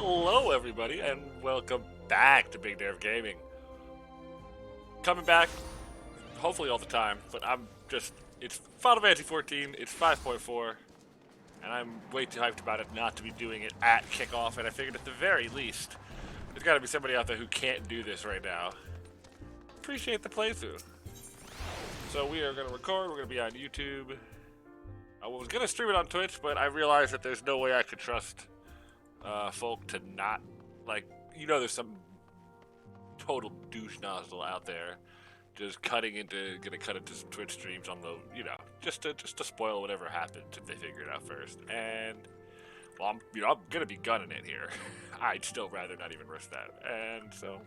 Hello, everybody, and welcome back to BigDerf Gaming. Coming back, hopefully all the time, but it's Final Fantasy XIV, it's 5.4, and I'm way too hyped about it not to be doing it at kickoff, and I figured at the very least, there's got to be somebody out there who can't do this right now. Appreciate the playthrough. So we are going to record, we're going to be on YouTube. I was going to stream it on Twitch, but I realized that there's no way I could trust folk to not, like, there's some total douche nozzle out there just gonna cut into some Twitch streams on the, just to spoil whatever happens if they figure it out first. And, well, I'm gonna be gunning it here. I'd still rather not even risk that. And so,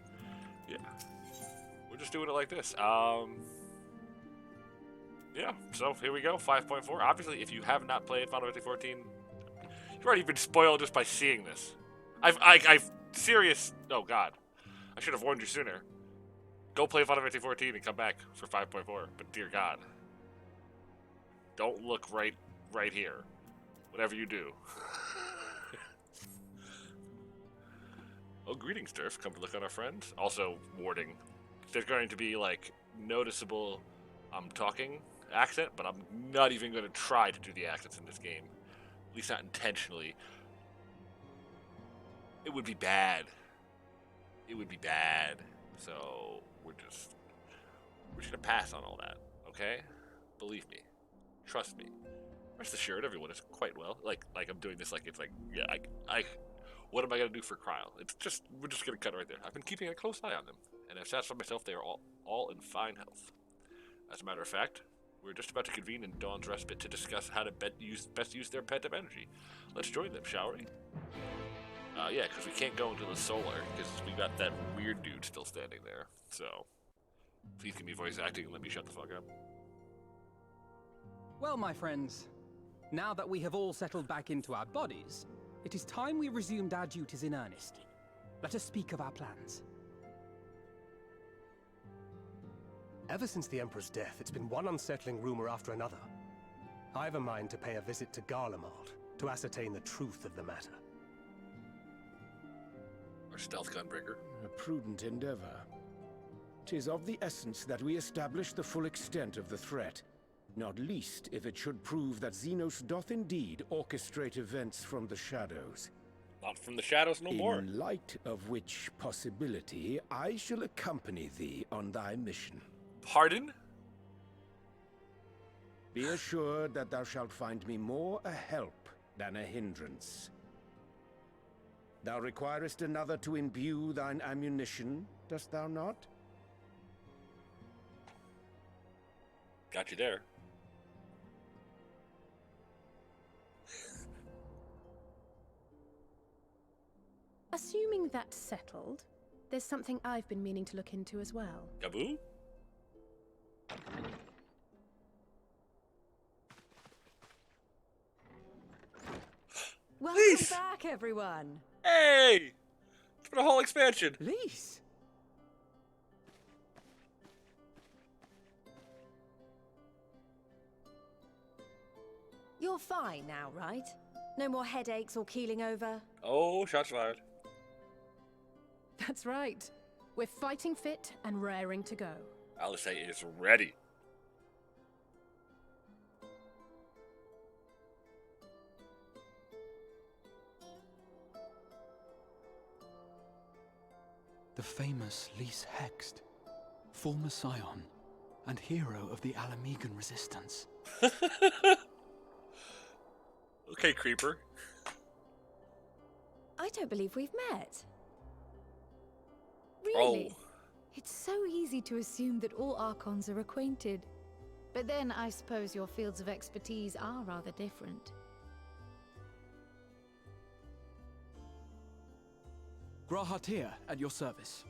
yeah, we're just doing it like this. Yeah, so here we go, 5.4. Obviously, if you have not played Final Fantasy XIV, you've already been spoiled just by seeing this. I've serious. Oh God, I should have warned you sooner. Go play Final Fantasy XIV and come back for 5.4. But dear God, don't look right here. Whatever you do. Oh, greetings, Derf. Come to look on our friends. Also, warning: there's going to be like noticeable talking accent, but I'm not even going to try to do the accents in this game. At least not intentionally. It would be bad. It would be bad. So we're just gonna pass on all that, okay? Believe me. Trust me. Rest assured, everyone is quite well. Like I'm doing this like it's like, yeah, what am I gonna do for Kryl? We're just gonna cut it right there. I've been keeping a close eye on them, and I've satisfied myself they are all in fine health. As a matter of fact, we're just about to convene in Dawn's Respite to discuss how to best use their pent-up energy. Let's join them, shall we? Yeah, because we can't go into the solar, because we got that weird dude still standing there. So, please give me voice acting and let me shut the fuck up. Well, my friends, now that we have all settled back into our bodies, it is time we resumed our duties in earnest. Let us speak of our plans. Ever since the Emperor's death, it's been one unsettling rumor after another. I have a mind to pay a visit to Garlemald to ascertain the truth of the matter. Our stealth gunbreaker. A prudent endeavor. 'Tis of the essence that we establish the full extent of the threat, not least if it should prove that Xenos doth indeed orchestrate events from the shadows. Not from the shadows no more. In light of which possibility, I shall accompany thee on thy mission. Pardon? Be assured that thou shalt find me more a help than a hindrance. Thou requirest another to imbue thine ammunition, dost thou not? Got you there. Assuming that's settled, there's something I've been meaning to look into as well. Gaboo? Welcome Please. back, everyone! Hey! It's been a whole expansion. Please. You're fine now, right? No more headaches or keeling over? Oh, shots fired. That's right. We're fighting fit and raring to go. Alice is ready. The famous Lys Hext, former Scion, and hero of the Alamegan resistance. Okay, creeper. I don't believe we've met. Really? Oh. It's so easy to assume that all Archons are acquainted. But then I suppose your fields of expertise are rather different. Grahatir, at your service.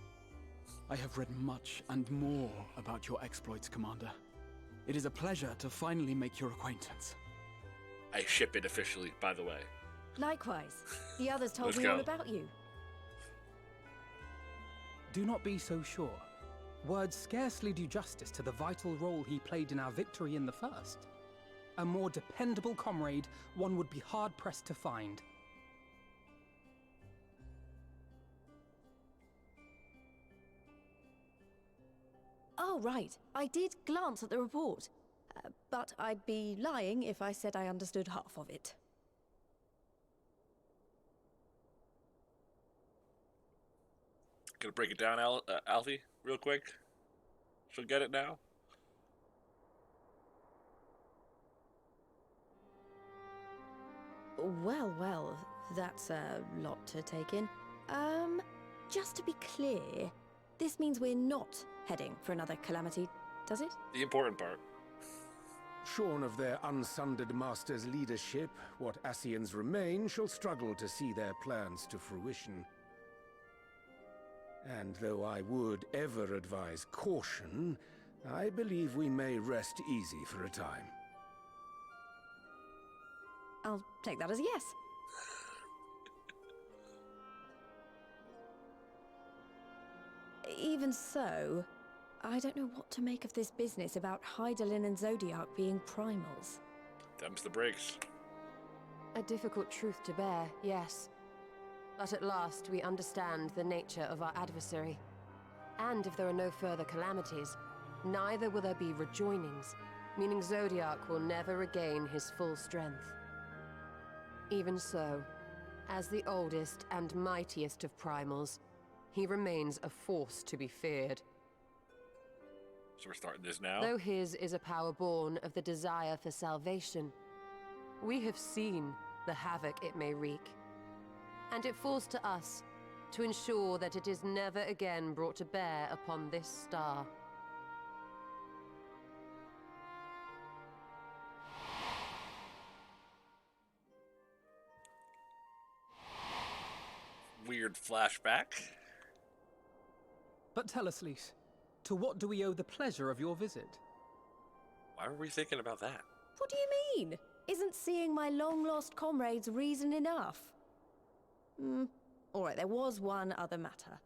I have read much and more about your exploits, Commander. It is a pleasure to finally make your acquaintance. I ship it officially, by the way. Likewise. The others told Let's me go. all about you. Do not be so sure. Words scarcely do justice to the vital role he played in our victory in the first. A more dependable comrade one would be hard-pressed to find. Oh, right. I did glance at the report. But I'd be lying if I said I understood half of it. Gonna break it down, Alfie, real quick. She'll get it now. Well, that's a lot to take in. Just to be clear, this means we're not heading for another calamity, does it? The important part. Shorn of their unsundered master's leadership, what Ascians remain shall struggle to see their plans to fruition. And though I would ever advise caution, I believe we may rest easy for a time. I'll take that as a yes. Even so, I don't know what to make of this business about Hydaelyn and Zodiac being primals. Them's the breaks. A difficult truth to bear, yes. But at last we understand the nature of our adversary. And if there are no further calamities, neither will there be rejoinings, meaning Zodiac will never regain his full strength. Even so, as the oldest and mightiest of primals, he remains a force to be feared. So we're starting this now? Though his is a power born of the desire for salvation, we have seen the havoc it may wreak. And it falls to us to ensure that it is never again brought to bear upon this star. Weird flashback. But tell us, Lys, to what do we owe the pleasure of your visit? Why were we thinking about that? What do you mean? Isn't seeing my long-lost comrades reason enough? Alright, there was one other matter.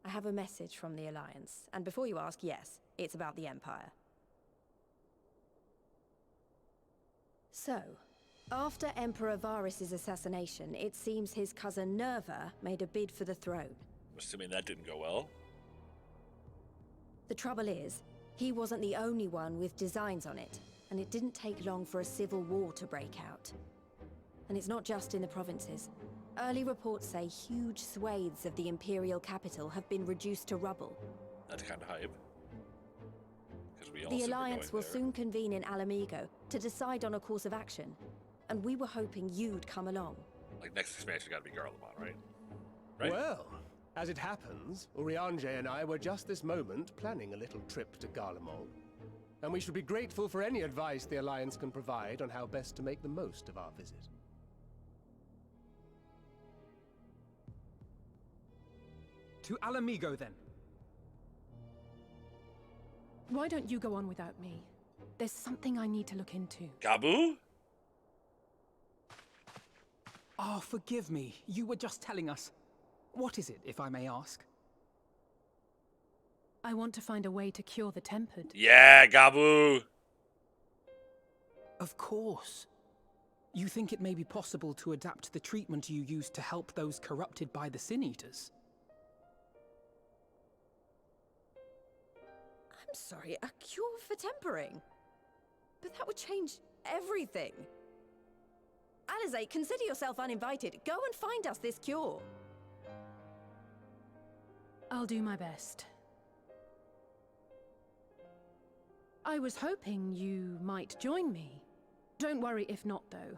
I have a message from the Alliance, and before you ask, yes, it's about the Empire. So, after Emperor Varys' assassination, it seems his cousin Nerva made a bid for the throne. Assuming that didn't go well. The trouble is, he wasn't the only one with designs on it, and it didn't take long for a civil war to break out. And it's not just in the provinces. Early reports say huge swathes of the Imperial capital have been reduced to rubble. That's kind of hype. The Alliance will soon convene in Alamigo to decide on a course of action, and we were hoping you'd come along. Like, next expansion gotta be Garlemald, right? Right? Well, as it happens, Urianger and I were just this moment planning a little trip to Garlemald. And we should be grateful for any advice the Alliance can provide on how best to make the most of our visit. To Alamigo, then. Why don't you go on without me? There's something I need to look into. Gabu? Oh, forgive me. You were just telling us. What is it, if I may ask? I want to find a way to cure the tempered. Yeah, Gabu! Of course. You think it may be possible to adapt the treatment you used to help those corrupted by the Sin Eaters? I'm sorry, a cure for tempering? But that would change everything. Alizé, consider yourself uninvited. Go and find us this cure. I'll do my best. I was hoping you might join me. Don't worry if not, though.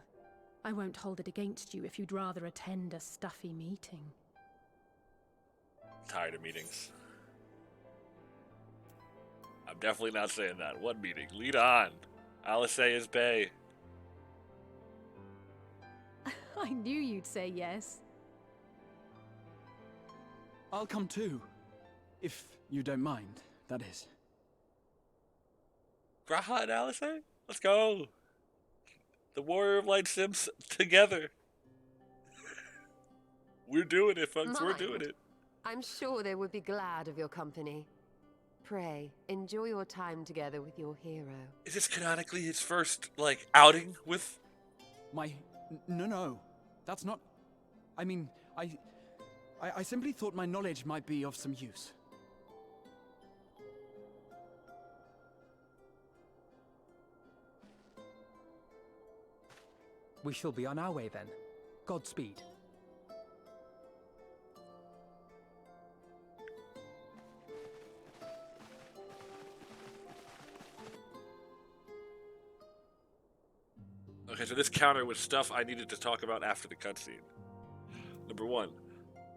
I won't hold it against you if you'd rather attend a stuffy meeting. Tired of meetings. I'm definitely not saying that. What meeting? Lead on. Alizé is Bay. I knew you'd say yes. I'll come too. If you don't mind, that is. Graha and Alizé? Let's go. The Warrior of Light Sims together. We're doing it, folks. We're doing it. I'm sure they would be glad of your company. Pray, enjoy your time together with your hero. Is this canonically his first, like, outing with... No. That's not... I mean, I simply thought my knowledge might be of some use. We shall be on our way then. Godspeed. Okay, so this counter was stuff I needed to talk about after the cutscene. Number one,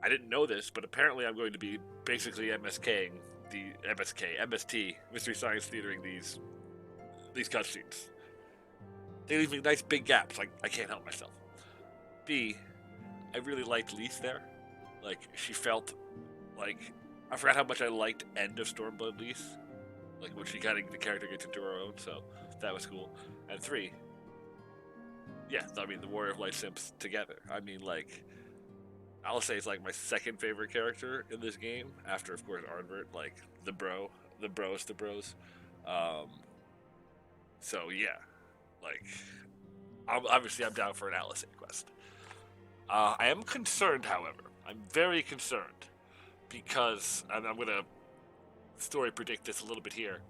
I didn't know this, but apparently I'm going to be basically MST, Mystery Science Theatering these cutscenes. They leave me nice big gaps, like I can't help myself. B, I really liked Lise there. Like, she felt like, I forgot how much I liked End of Stormblood Lise. Like, when the character gets into her own, so that was cool. And 3, yeah, I mean, the Warrior of Light Simps together. I mean, like, I'll say it's like my second favorite character in this game, after, of course, Arnvert, like, the bros. So, yeah, like, obviously I'm down for an Alice quest. I am concerned, however. I'm very concerned, because, and I'm going to story predict this a little bit here,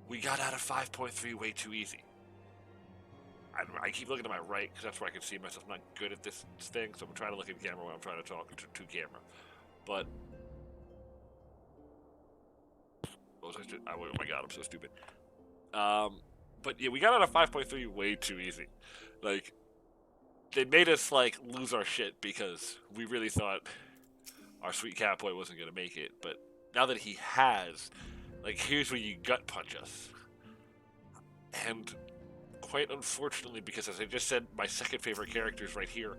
we got out of 5.3 way too easy. I keep looking to my right, because that's where I can see myself. I'm not good at this thing, so I'm trying to look at the camera when I'm trying to talk to camera. But, what was I doing? Oh my god, I'm so stupid. But yeah, we got out of 5.3 way too easy. Like, they made us, like, lose our shit because we really thought our sweet catboy wasn't going to make it. But now that he has, like, here's where you gut punch us. And quite unfortunately, because as I just said, my second favorite character is right here.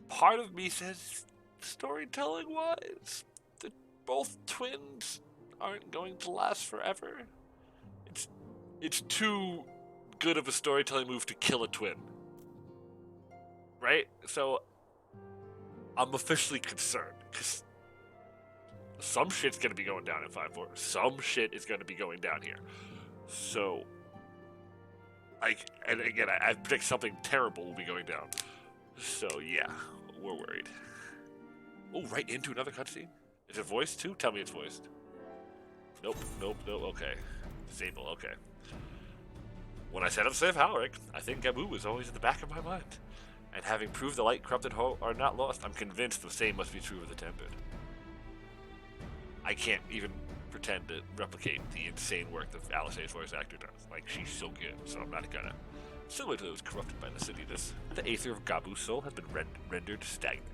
Part of me says, storytelling-wise, that both twins aren't going to last forever. It's too good of a storytelling move to kill a twin. Right? So, I'm officially concerned, because some shit's going to be going down in 5.4. Some shit is going to be going down here. So, and again, I predict something terrible will be going down. So, yeah, we're worried. Oh, right into another cutscene? Is it voiced too? Tell me it's voiced. Nope, okay. Disable, okay. When I set up Save Halric, I think Gabu was always in the back of my mind. And having proved the light corrupted are not lost, I'm convinced the same must be true of the Tempered. I can't even pretend to replicate the insane work that Alice's voice actor does. Like, she's so good, so I'm not gonna. Similar to those corrupted by the cityness, the aether of Gabu's soul has been rendered stagnant.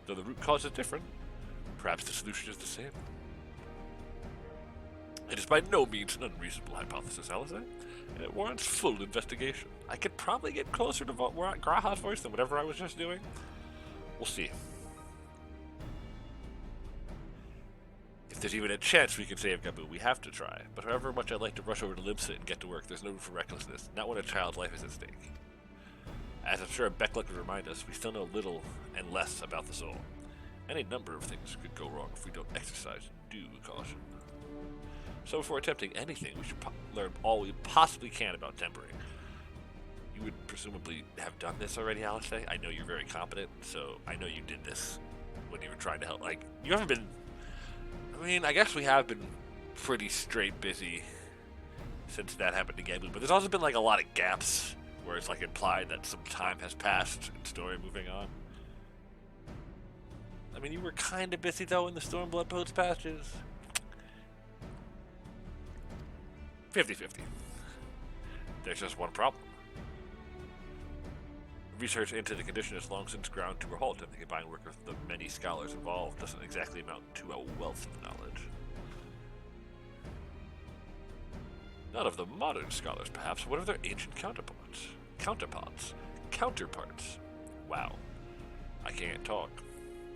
Though the root cause is different, perhaps the solution is the same. It is by no means an unreasonable hypothesis, Alice, and it warrants full investigation. I could probably get closer to Graha's voice than whatever I was just doing. We'll see. If there's even a chance we can save Gabu, we have to try. But however much I'd like to rush over to Limsit and get to work, there's no room for recklessness, not when a child's life is at stake. As I'm sure Beckluck would remind us, we still know little and less about the soul. Any number of things could go wrong if we don't exercise due caution. So before attempting anything, we should learn all we possibly can about tempering. You would presumably have done this already, Alice. I know you're very competent, so I know you did this when you were trying to help. Like, you haven't been... I mean, I guess we have been pretty straight busy since that happened to Gabu, but there's also been, like, a lot of gaps where it's, like, implied that some time has passed in story moving on. I mean, you were kind of busy, though, in the Stormblood post-patches. 50-50. There's just one problem. Research into the condition has long since ground to a halt, and the combined work of the many scholars involved doesn't exactly amount to a wealth of knowledge. Not of the modern scholars, perhaps. What of their ancient counterparts? Counterparts. Wow. I can't talk.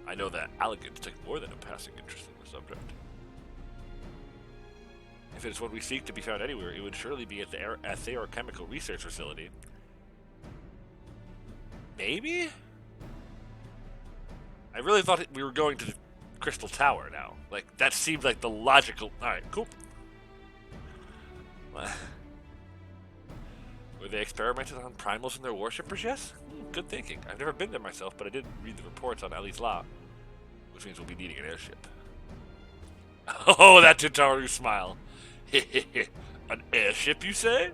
I know that Allegans take more than a passing interest in the subject. If it is what we seek to be found anywhere, it would surely be at the Thayer Chemical Research Facility. Maybe? I really thought we were going to the Crystal Tower now. Like, that seemed like the logical... Alright, cool. Were they experimented on primals and their worshippers, yes? Good thinking. I've never been there myself, but I did read the reports on Ali's Law, which means we'll be needing an airship. Oh, that Tataru smile. An airship, you say?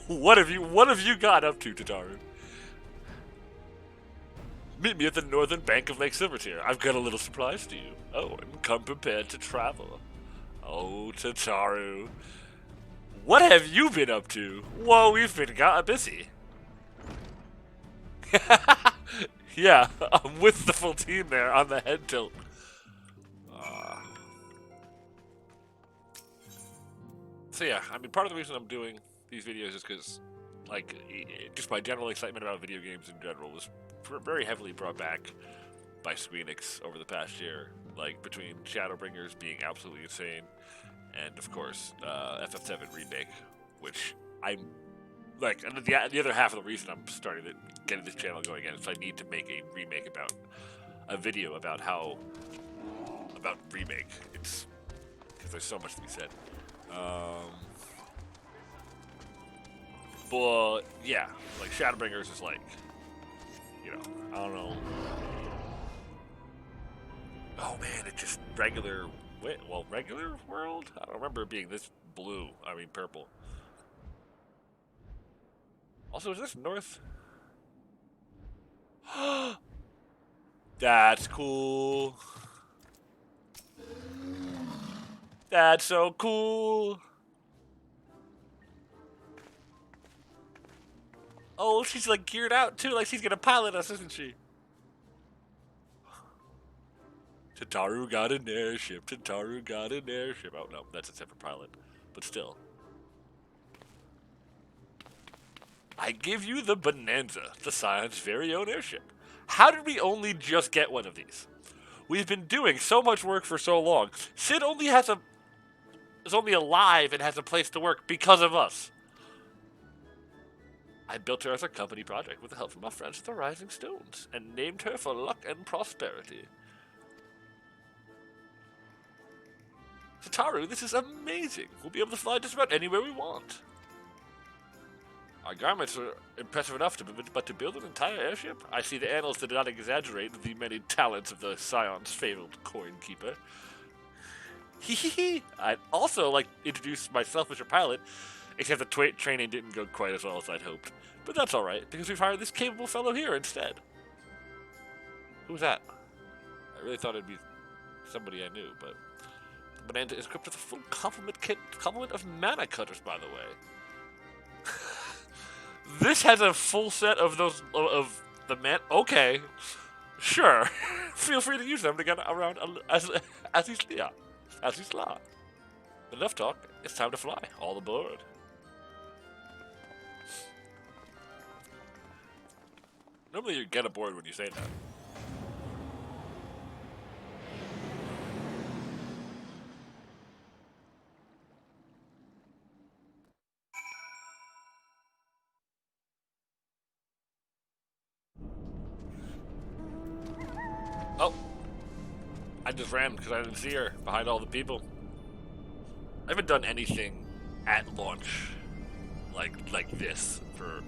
What have you got up to, Tataru? Meet me at the northern bank of Lake Silvertear. I've got a little surprise to you. Oh, and come prepared to travel. Oh, Tataru. What have you been up to? Whoa, we've been got busy. Yeah, I'm with the full team there on the head tilt. So yeah, I mean, part of the reason I'm doing these videos is because, like, just my general excitement about video games in general was very heavily brought back by Squeenix over the past year. Like, between Shadowbringers being absolutely insane, and of course, FF7 Remake, which I'm, like, the other half of the reason I'm starting to get this channel going again is I need to make a remake about, a video about about Remake. It's, because there's so much to be said. But yeah, like Shadowbringers is like, you know, I don't know. Oh man, it's just regular world? I don't remember it being this blue. I mean purple. Also, is this north? That's cool. That's so cool. Oh, she's like geared out too, like she's gonna pilot us, isn't she? Tataru got an airship. Tataru got an airship. Oh no, that's a separate pilot. But still. I give you the Bonanza, the Scions' very own airship. How did we only just get one of these? We've been doing so much work for so long. Sid only is only alive and has a place to work because of us. I built her as a company project with the help from my friends at the Rising Stones, and named her for luck and prosperity. Tataru, this is amazing. We'll be able to fly just about anywhere we want. Our garments are impressive enough, but to build an entire airship? I see the annals did not exaggerate the many talents of the Scions' fabled coin keeper. Hehehe. I'd also like to introduce myself as your pilot, except the training didn't go quite as well as I'd hoped. But that's alright, because we've hired this capable fellow here instead. Who's that? I really thought it'd be somebody I knew, but... Bonanza is equipped with a full complement of mana cutters, by the way. This has a full set of those, of the man... Okay. Sure. Feel free to use them to get around as he's la. Enough talk. It's time to fly. All aboard. Normally you get aboard when you say that. Oh. I just ran because I didn't see her behind all the people. I haven't done anything at launch like this for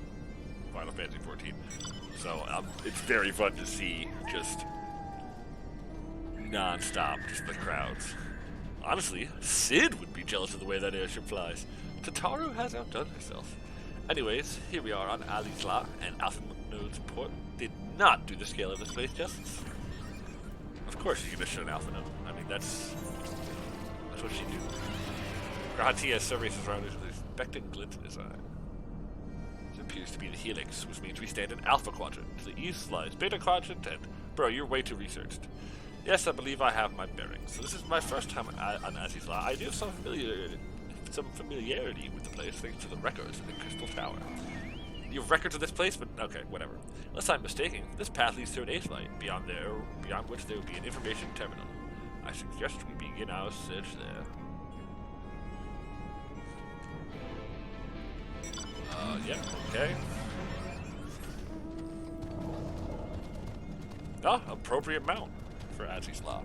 Final Fantasy XIV. So it's very fun to see just non-stop, just the crowds. Honestly, Sid would be jealous of the way that airship flies. Tataru has outdone herself. Anyways, here we are on Alisla, and Alpha Node's port did not do the scale of this place justice. Of course she's gonna show an Alpha Node. I mean, that's what she do. Grahatia surveys his surroundings with a expectant glint in his eye. This appears to be the Helix, which means we stand in Alpha Quadrant. To the east lies Beta Quadrant, and... Bro, you're way too researched. Yes, I believe I have my bearings. So this is my first time on Azizla. I do have some familiarity with the place thanks to the records in the Crystal Tower. You have records of this place, but okay, whatever. Unless I'm mistaken, this path leads to an eighth light, beyond which there will be an information terminal. I suggest we begin our search there. Yeah, okay. Ah, appropriate mount for Azizla.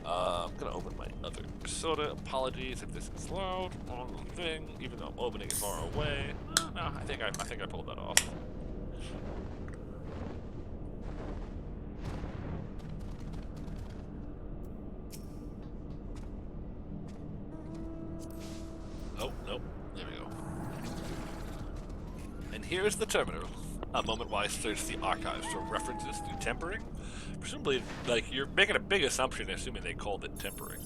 I'm gonna open my other soda. Apologies if this is loud on the thing, even though I'm opening it far away. No, I think I pulled that off. Oh, nope. There we go. here is the terminal. A moment while I search the archives for references to tempering. Presumably, like, you're making a big assumption assuming they called it tempering.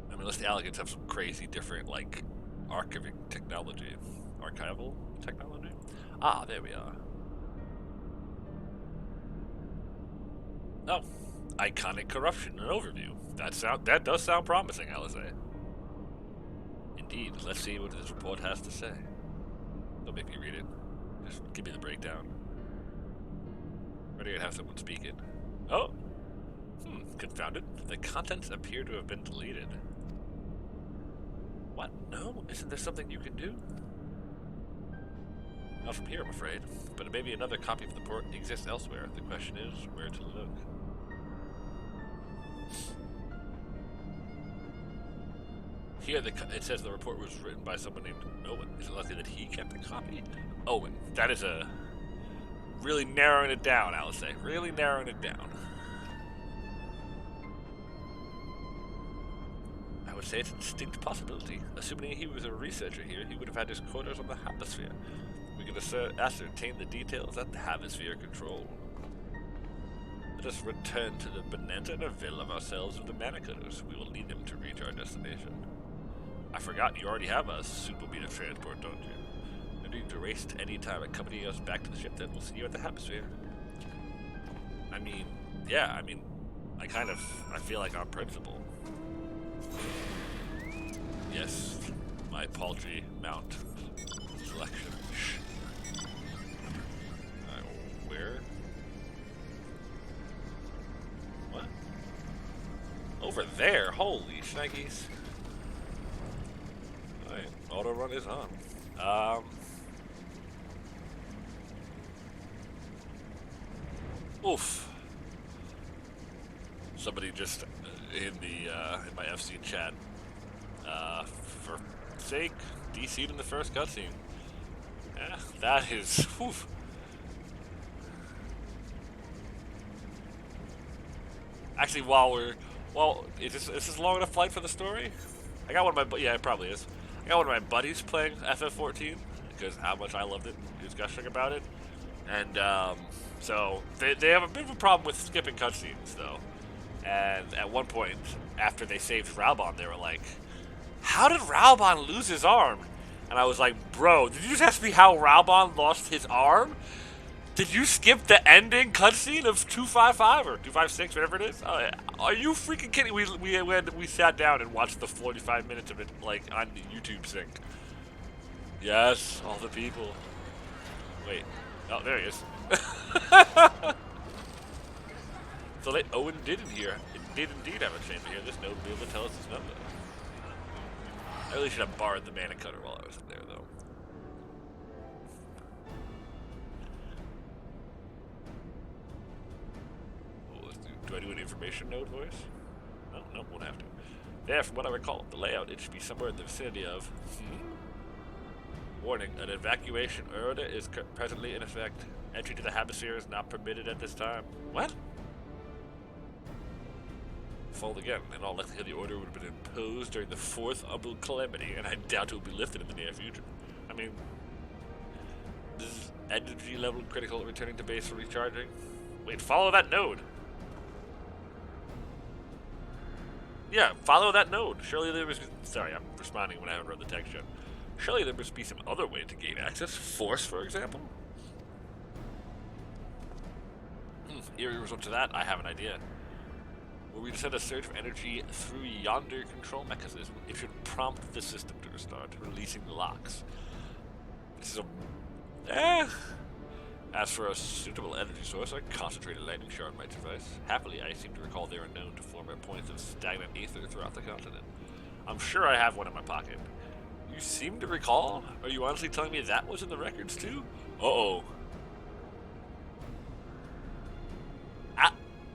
I mean, unless the Allagans have some crazy different, like, archiving technology. Archival technology? Ah, there we are. Oh, iconic corruption, an overview. That does sound promising, Alisaie. Indeed, let's see what this report has to say. Don't make me read it. Just give me the breakdown. Ready to have someone speak it. Oh! Confound it. The contents appear to have been deleted. What? No? Isn't there something you can do? Not from here, I'm afraid. But maybe another copy of the report exists elsewhere. The question is, where to look? Here, it says the report was written by someone named Owen. Is it likely that he kept a copy? Owen. That is a... really narrowing it down, Alisaie. Really narrowing it down. I would say it's a distinct possibility. Assuming he was a researcher here, he would have had his quarters on the Hemisphere. We could ascertain the details at the Hemisphere control. Let us return to the Bonanza and avail of ourselves of the Manicutters. We will need them to reach our destination. I forgot you already have a suitable means of transport, don't you? No need to waste any time accompanying us back to the ship, then we'll see you at the Hemisphere. I mean, yeah, I feel like on principle. Yes, my paltry mount selection. Where? What? Over there? Holy shnikes. Alright, auto run is on. Oof. Somebody just in my FC chat, for sake, DC'd in the first cutscene. Yeah, that is, oof. Actually, is this long enough flight for the story? I got one of my, yeah, it probably is. I got one of my buddies playing FF14 because how much I loved it. He was gushing about it, and so they have a bit of a problem with skipping cutscenes though. And at one point, after they saved Raubon, they were like, "How did Raubon lose his arm?" And I was like, "Bro, did you just ask me how Raubon lost his arm? Did you skip the ending cutscene of 255 or 256, whatever it is? Are you freaking kidding?" We sat down and watched the 45 minutes of it, like, on the YouTube sync. Yes, all the people. Wait. Oh, there he is. So Owen did indeed have a chamber here. This node will be able to tell us his number. I really should have borrowed the mana cutter while I was in there, though. Do I do an information node voice? No, won't have to. Yeah, from what I recall, the layout, it should be somewhere in the vicinity of... Warning, an evacuation order is presently in effect. Entry to the Hemisphere is not permitted at this time. What? Fold again. In all likelihood, the order would have been imposed during the 4th Umbral Calamity, and I doubt it will be lifted in the near future. I mean... This is energy level critical, returning to base for recharging. Wait, follow that node! Yeah, follow that node. Surely there must be... Sorry, I'm responding when I haven't read the text yet. Surely there must be some other way to gain access. Force, for example? Eerie result to that, I have an idea. Were we to send a surge of energy through yonder control mechanism, it should prompt the system to restart, releasing the locks. This is a... As for a suitable energy source, a concentrated lightning shard might suffice. Happily, I seem to recall they are known to form at points of stagnant ether throughout the continent. I'm sure I have one in my pocket. You seem to recall? Are you honestly telling me that was in the records too? Uh-oh.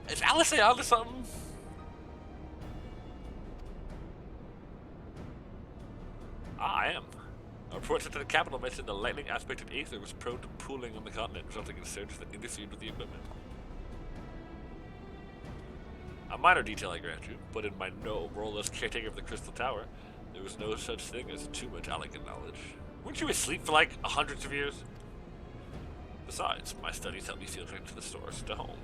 Is Alisaie onto something? I am. Reports that the capital mentioned the lightning aspect of Aether was prone to pooling on the continent, resulting in surges that interfered with the equipment. A minor detail, I grant you, but in my role as caretaker of the Crystal Tower, There was no such thing as too much elegant knowledge. Weren't you asleep for like hundreds of years? Besides, my studies help me feel connected to the source, to home.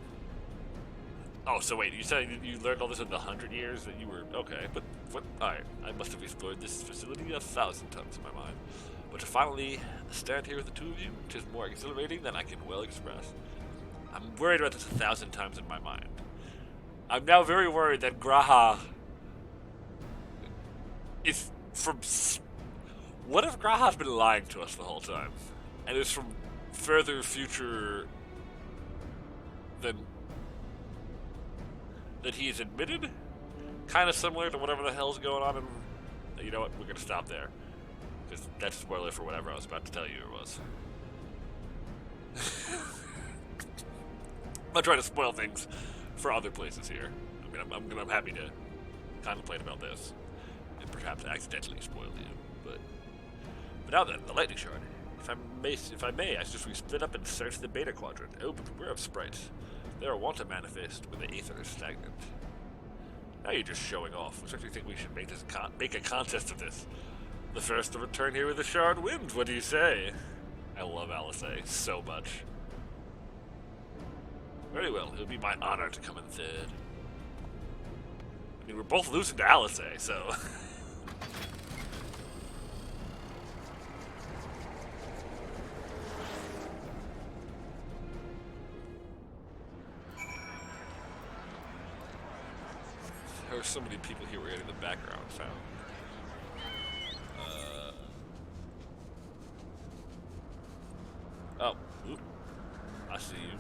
Oh, so wait, you said you learned all this in the 100 years that you were... Okay, but what... Alright, I must have explored this facility 1,000 times in my mind. But to finally stand here with the two of you, it is more exhilarating than I can well express. I'm worried about this 1,000 times in my mind. I'm now very worried that Graha is from... What if Graha's been lying to us the whole time? And is from further future than he has admitted? Kind of similar to whatever the hell's going on in... You know what? We're going to stop there. Because that's a spoiler for whatever I was about to tell you it was. I'm not trying to spoil things for other places here. I mean, I'm happy to contemplate about this. And perhaps accidentally spoil you. But now then, the lightning shard. If I may, I suggest we split up and search the beta quadrant. Oh, but beware of sprites. They are wont to manifest when the aether is stagnant. Now you're just showing off. I actually think we should make a contest of this. The first to return here with the shard wins. What do you say? I love Alice so much. Very well. It'll be my honor to come in third. I mean, we're both losing to Alice, so... There are so many people here we're getting the background sound. Oh, oop. I see you.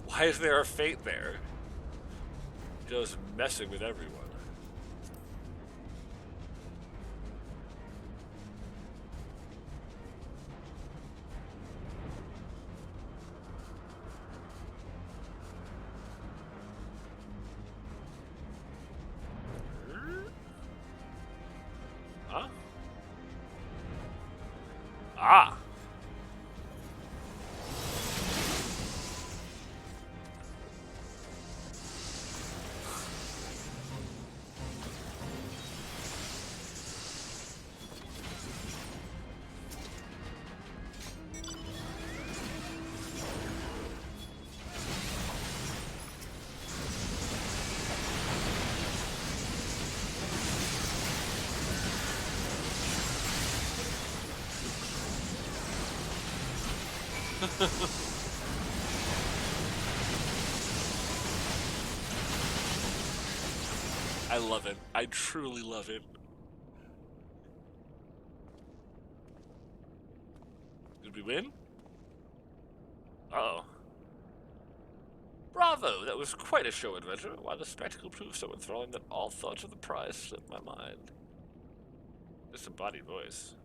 Why is there a fate there? Just messing with everyone. Huh? Ah! I love it. I truly love it. Did we win? Uh-oh. Bravo! That was quite a show adventure. Why the spectacle proved so enthralling that all thoughts of the prize slipped my mind. Disembodied voice.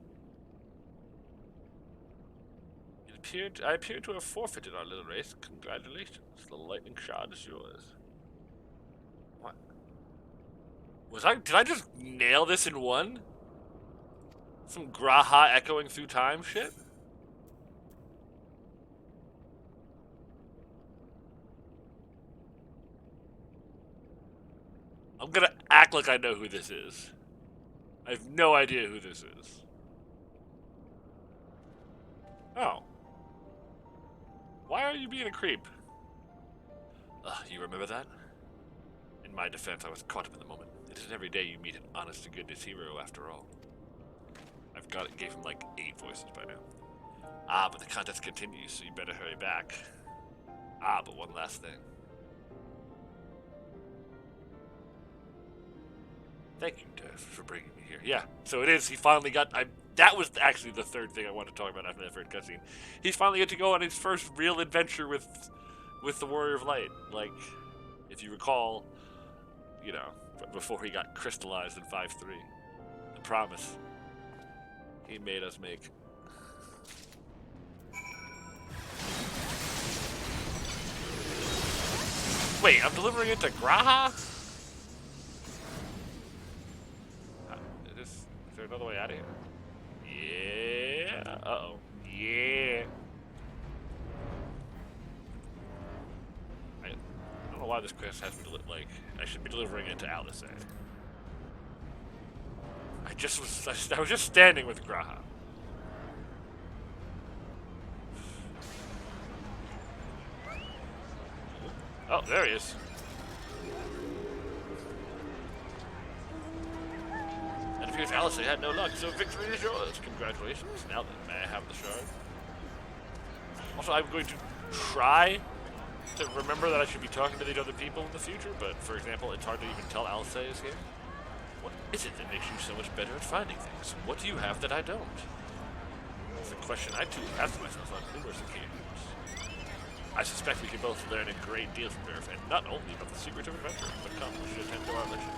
I appear to have forfeited our little race. Congratulations. The lightning shard is yours. What? Did I just nail this in one? Some Graha echoing through time shit? I'm gonna act like I know who this is. I have no idea who this is. Oh. Why are you being a creep? You remember that? In my defense, I was caught up in the moment. It isn't every day you meet an honest-to-goodness hero, after all. Gave him like 8 voices by now. Ah, but the contest continues, so you better hurry back. Ah, but one last thing. Thank you, Derf, for bringing me here. Yeah, so it is. He finally got... That was actually the third thing I wanted to talk about after that first cutscene. He's finally got to go on his first real adventure with the Warrior of Light. Like, if you recall, you know, before he got crystallized in 5-3. The promise he made us make. Wait, I'm delivering it to Graha? Is there another way out of here? Yeah. Uh-oh. Yeah. I don't know why this quest has to be like, I should be delivering it to Alice. I I was just standing with Graha. Oh, there he is. And it appears Alice had no luck, so victory is yours. Congratulations. Now then, may I have the shard? Also, I'm going to try to remember that I should be talking to these other people in the future, but for example, it's hard to even tell Alice is here. What is it that makes you so much better at finding things? What do you have that I don't? It's a question I too have asked myself on numerous occasions. I suspect we can both learn a great deal from BigDerf, and not only about the secrets of adventure, but come, we should attend to our mission.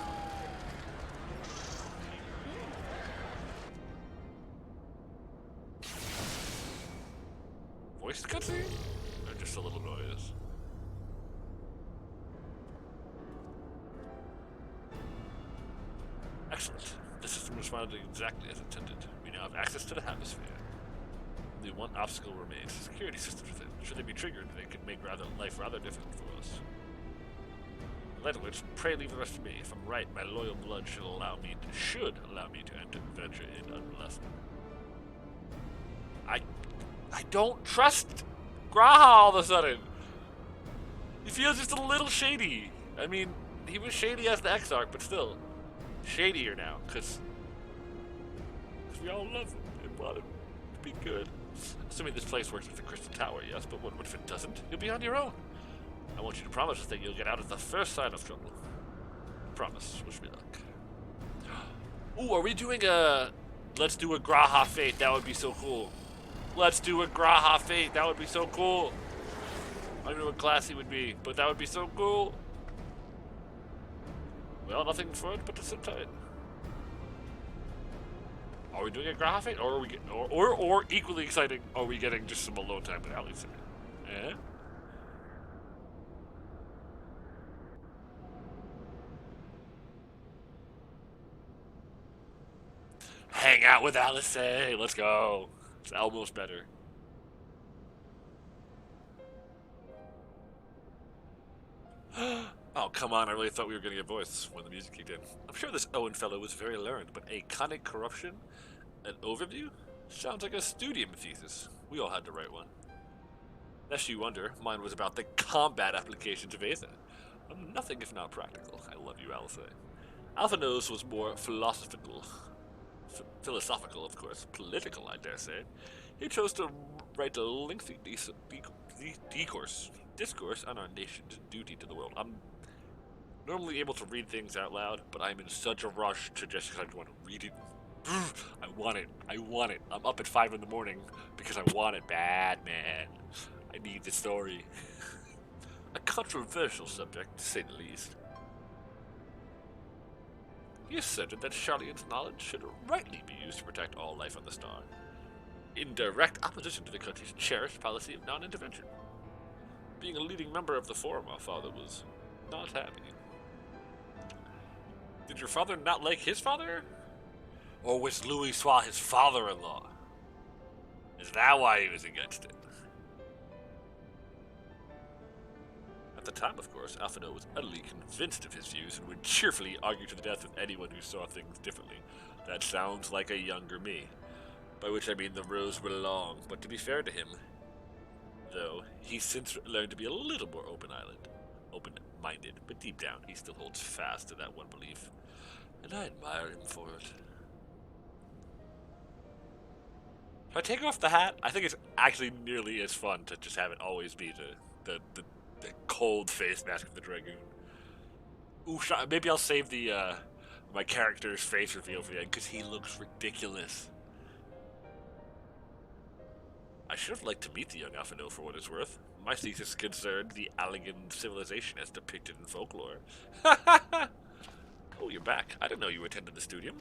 Voice cutscene? Or just a little noise? Excellent. The system responded exactly as intended. We now have access to the atmosphere. Only one obstacle remains: security systems within. Should they be triggered, they could make life rather difficult for us. In light of which, pray leave the rest to me. If I'm right, my loyal blood should allow me to enter venture in unmolested. I don't trust Graha all of a sudden. He feels just a little shady. I mean, he was shady as the Exarch, but still shadier now, because we all love him and want him to be good. Assuming this place works with the Crystal Tower, yes, but what if it doesn't? You'll be on your own. I want you to promise us that you'll get out at the first sign of trouble. Promise. Wish me luck. Ooh, are we doing a... Let's do a Graha Fate. That would be so cool. Let's do a Graha Fate. That would be so cool. I don't know what class he would be, but that would be so cool. Well, nothing for it but to sit tight. Are we doing a Graha Fate, or are we or equally exciting, are we getting just some alone time with Alice? Eh? Hang out with Alice. Let's go. It's almost better. Oh, come on. I really thought we were going to get voice when the music kicked in. I'm sure this Owen fellow was very learned, but a conic corruption? An overview? Sounds like a studium thesis. We all had to write one. Lest you wonder, mine was about the combat applications of Aether. Nothing if not practical. I love you, Alice. Alphanos was more philosophical, of course, political, I dare say. He chose to write a lengthy discourse on our nation's duty to the world. I'm normally able to read things out loud, but I'm in such a rush to just kind of want to read it. I want it. I'm up at 5 in the morning because I want it bad, man. I need the story. A controversial subject, to say the least. He asserted that Charlian's knowledge should rightly be used to protect all life on the star, in direct opposition to the country's cherished policy of non-intervention. Being a leading member of the Forum, our father was not happy. Did your father not like his father? Or was Louis Sois his father-in-law? Is that why he was against it? At the time, of course, Alphino was utterly convinced of his views and would cheerfully argue to the death with anyone who saw things differently. That sounds like a younger me. By which I mean the rows were long, but to be fair to him, though, he's since learned to be a little more open-minded, but deep down, he still holds fast to that one belief, and I admire him for it. If I take off the hat, I think it's actually nearly as fun to just have it always be the cold face mask of the Dragoon. Ooh, maybe I'll save the my character's face reveal for the end, because he looks ridiculous. I should have liked to meet the young Alphino for what it's worth. My thesis concerned the Allegan civilization as depicted in folklore. Oh, you're back. I didn't know you attended the studium.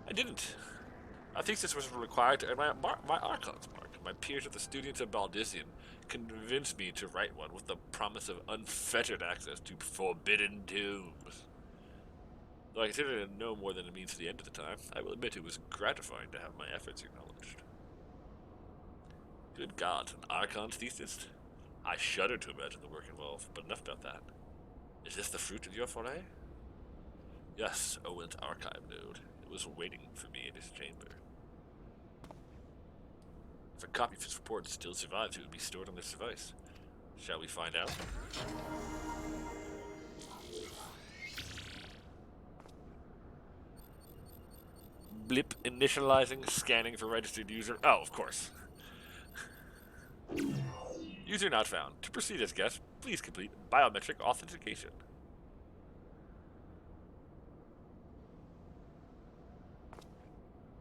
I didn't. My thesis was required to earn my Archon's mark. My peers at the Students of Baldician convinced me to write one with the promise of unfettered access to forbidden tombs. Though I considered it no more than a means to the end at the time, I will admit it was gratifying to have my efforts acknowledged. Good God, an Archon's thesis? I shudder to imagine the work involved, but enough about that. Is this the fruit of your foray? Yes, Owen's archive node. It was waiting for me in his chamber. If a copy of his report still survives, it would be stored on this device. Shall we find out? Blip initializing, scanning for registered user. Oh, of course. User not found. To proceed as guest, please complete biometric authentication.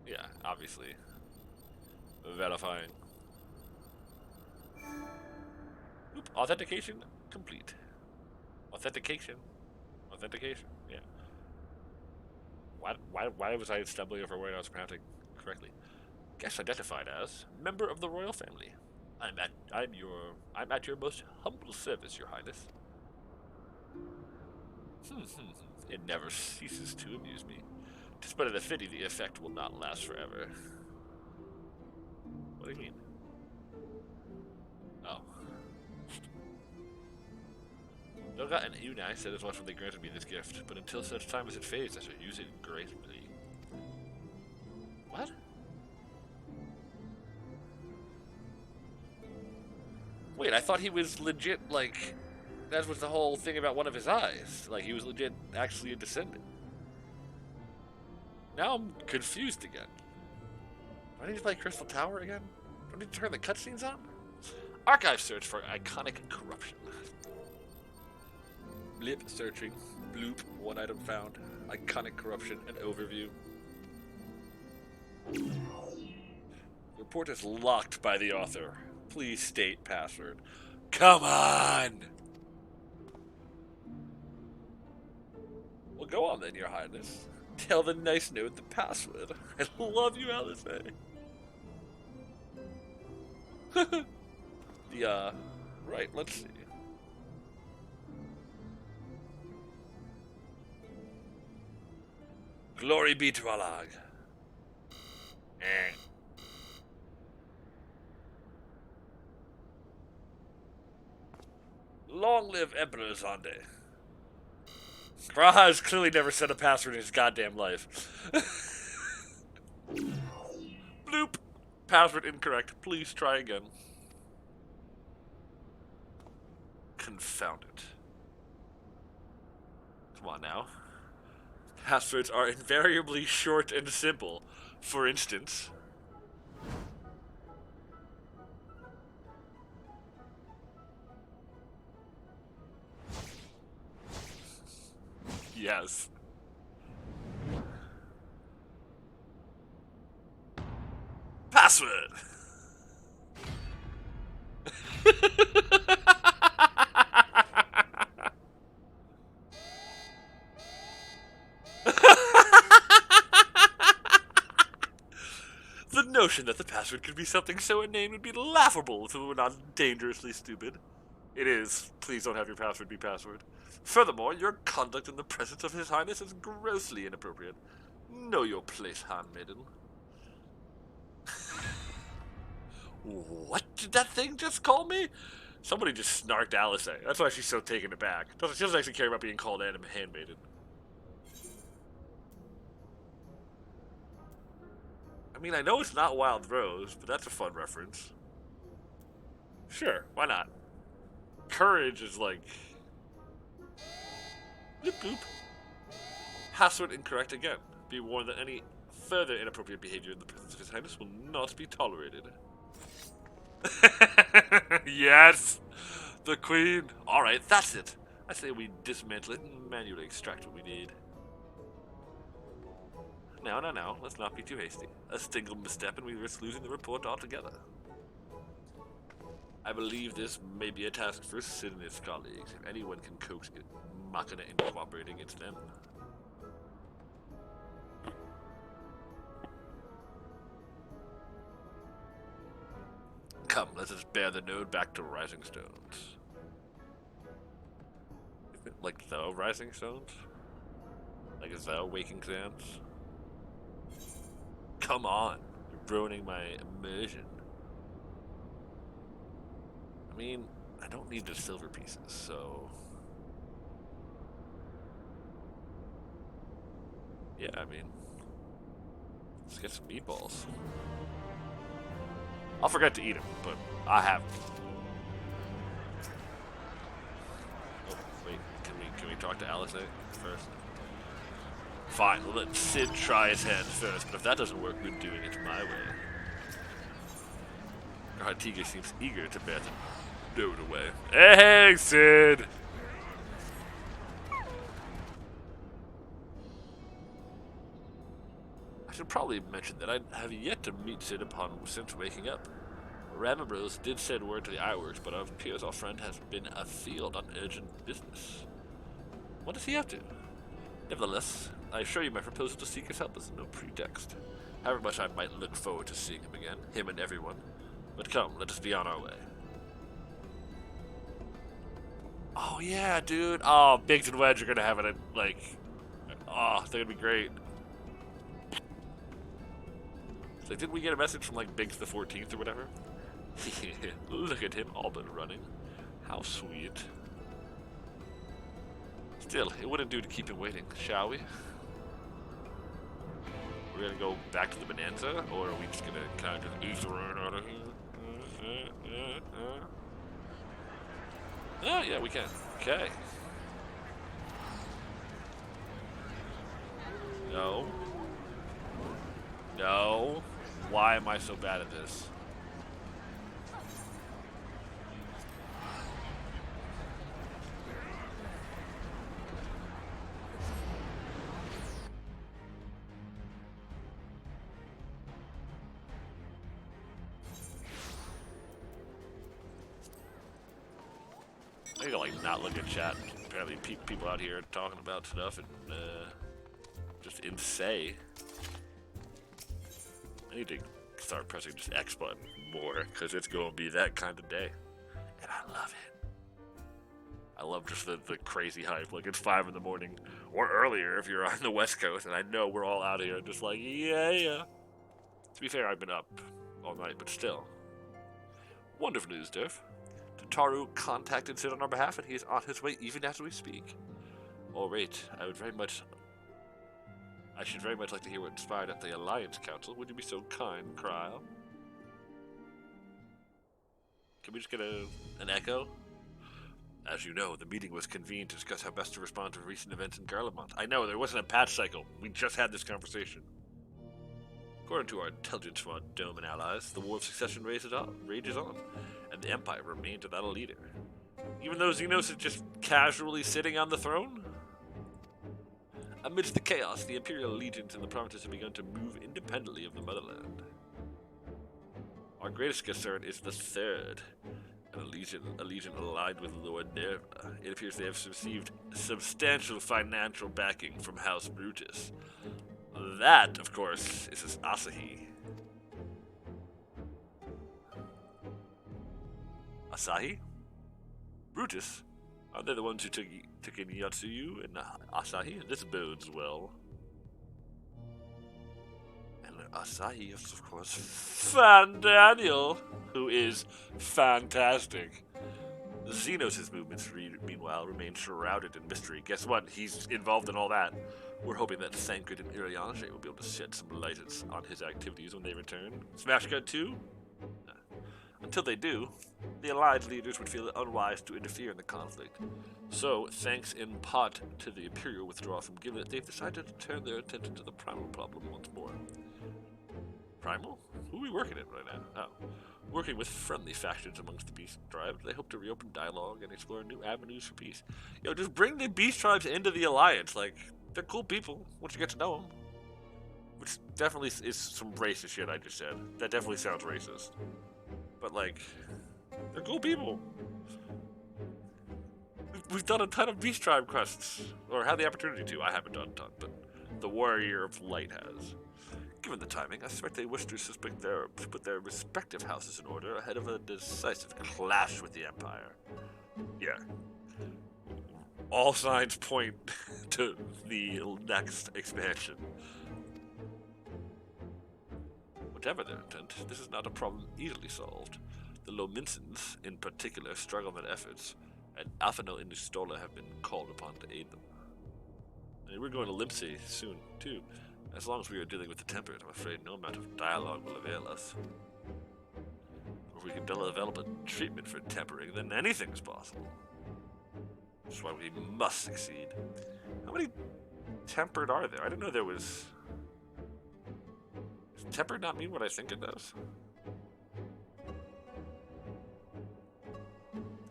Yeah, obviously. Verifying. Oop, authentication complete. Authentication. Authentication, yeah. Why was I stumbling over where I was pronouncing correctly? Guest identified as member of the royal family. I'm at your most humble service, Your Highness. It never ceases to amuse me. Despite an affinity, the effect will not last forever. What do you mean? Oh. No got an Unai said as much when they granted me this gift, but until such time as it fades, I shall use it gratefully. What? Wait, I thought he was legit, like, that was the whole thing about one of his eyes. Like, he was legit actually a descendant. Now I'm confused again. Do I need to play Crystal Tower again? Do I need to turn the cutscenes on? Archive search for iconic corruption. Blip searching. Bloop. One item found. Iconic corruption. An overview. Report is locked by the author. Please state password. Come on! Well, go on then, Your Highness. Tell the nice node the password. I love you, Alice. Right, let's see. Glory be to Allah. Long live Emperor Zonde. Raha has clearly never set a password in his goddamn life. Bloop. Password incorrect. Please try again. Confound it. Come on now. Passwords are invariably short and simple. For instance... Yes. Password! The notion that the password could be something so inane would be laughable if it were not dangerously stupid. It is. Please don't have your password be password. Furthermore, your conduct in the presence of His Highness is grossly inappropriate. Know your place, handmaiden. What did that thing just call me? Somebody just snarked Alice. That's why she's so taken aback. She doesn't actually care about being called handmaiden. I mean, I know it's not Wild Rose, but that's a fun reference. Sure, why not? Courage is like... Bloop bloop. Password incorrect again. Be warned that any further inappropriate behavior in the presence of His Highness will not be tolerated. Yes! The Queen! Alright, that's it. I say we dismantle it and manually extract what we need. No. Let's not be too hasty. A single misstep and we risk losing the report altogether. I believe this may be a task for Sid and his colleagues. If anyone can coax Machina into cooperating, it's them. Come, let us bear the node back to Rising Stones. Like the Rising Stones? Like the Waking Sands? Come on, you're ruining my immersion. I mean, I don't need the silver pieces, so... Yeah, I mean, let's get some meatballs. I'll forget to eat them, but I have them. Oh, wait, can we talk to Alice first? Fine, we'll let Sid try his hand first, but if that doesn't work, we're doing it my way. Artiga seems eager to bear the load away. Hey, Sid! I should probably mention that I have yet to meet Sid since waking up. Ramambrose did send word to the Ironworks, but it appears our friend has been afield on urgent business. What does he have to? Nevertheless, I assure you my proposal to seek his help is no pretext. However much I might look forward to seeing him again, him and everyone. But come, let us be on our way. Oh yeah, dude. Oh, Biggs and Wedge are gonna have it, like... Oh, they're gonna be great. It's like, didn't we get a message from, like, Biggs the 14th or whatever? Look at him, all but running. How sweet. Still, it wouldn't do to keep him waiting, shall we? We're gonna go back to the Bonanza, or are we just gonna kind of just ooze around out of here? Oh, yeah, we can. Okay. No. No. Why am I so bad at this? I need to, like, not look at chat. Apparently people out here talking about stuff and just insane. I need to start pressing just X button more, because it's going to be that kind of day. And I love it. I love just the crazy hype. Like, it's 5 in the morning, or earlier if you're on the West Coast, and I know we're all out here just like, yeah. To be fair, I've been up all night, but still. Wonderful news, Derf. Taru contacted Sid on our behalf, and he is on his way even as we speak. Alright, I should very much like to hear what inspired at the Alliance Council. Would you be so kind, Cryle? Can we just get an echo? As you know, the meeting was convened to discuss how best to respond to recent events in Garlemont. I know, there wasn't a patch cycle. We just had this conversation. According to our intelligence from our Dome and allies, the War of Succession rages on, and the Empire remains without a leader. Even though Xenos is just casually sitting on the throne? Amidst the chaos, the Imperial legions in the provinces have begun to move independently of the motherland. Our greatest concern is the Third, a legion allied with Lord Nerva. It appears they have received substantial financial backing from House Brutus. That, of course, is Asahi. Asahi? Brutus? Aren't they the ones who took in Yatsuyu and Asahi? This bodes well. And Asahi is, of course, Fan Daniel, who is fantastic. Xenos' movements, meanwhile, remain shrouded in mystery. Guess what? He's involved in all that. We're hoping that Thancred and Urianger will be able to shed some light on his activities when they return. Smash Cut 2? Until they do, the Allied leaders would feel it unwise to interfere in the conflict. So, thanks in part to the Imperial withdrawal from Gilead, they've decided to turn their attention to the Primal problem once more. Primal? Who are we working at right now? Oh. Working with friendly factions amongst the Beast Tribes, they hope to reopen dialogue and explore new avenues for peace. Yo, just bring the Beast Tribes into the Alliance. Like, they're cool people once you get to know them. Which definitely is some racist shit I just said. That definitely sounds racist. But, like, they're cool people. We've done a ton of Beast Tribe quests. Or had the opportunity to. I haven't done a ton, but the Warrior of Light has. Given the timing, I suspect they wish to put their respective houses in order ahead of a decisive clash with the Empire. Yeah. All signs point to the next expansion. Whatever their intent, this is not a problem easily solved. The Lominsons, in particular, struggle in efforts, and Alphano and Nustola have been called upon to aid them. And we're going to Limpsey soon, too. As long as we are dealing with the tempered, I'm afraid no amount of dialogue will avail us. If we can develop a treatment for tempering, then anything is possible. That's why we must succeed. How many tempered are there? I didn't know there was... Does tempered not mean what I think it does?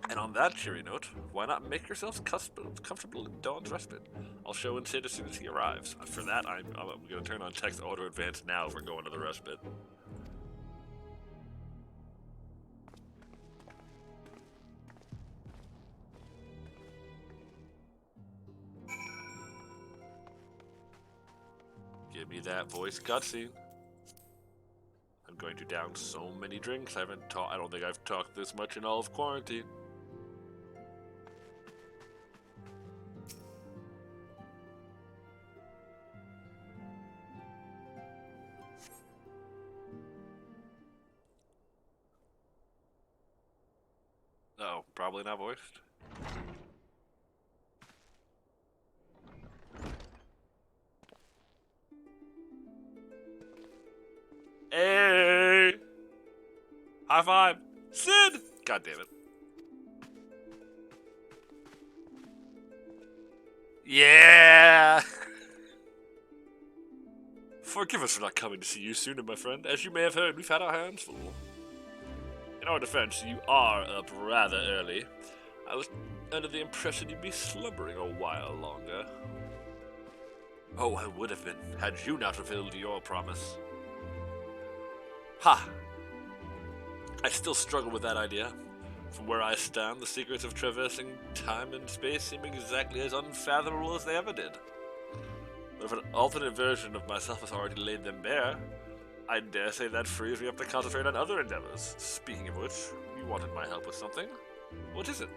And on that cheery note, why not make yourselves comfortable in Dawn's Respite? I'll show and sit as soon as he arrives. For that, I'm going to turn on text auto advance now if we're going to the Respite. Give me that voice cutscene. I'm going to down so many drinks. I don't think I've talked this much in all of quarantine. Oh, probably not voiced. Hey! High five! Sid! God damn it. Yeah! Forgive us for not coming to see you sooner, my friend. As you may have heard, we've had our hands full. In our defense, you are up rather early. I was under the impression you'd be slumbering a while longer. Oh, I would have been, had you not fulfilled your promise. Ha! I still struggle with that idea. From where I stand, the secrets of traversing time and space seem exactly as unfathomable as they ever did. But if an alternate version of myself has already laid them bare, I dare say that frees me up to concentrate on other endeavors. Speaking of which, you wanted my help with something. What is it?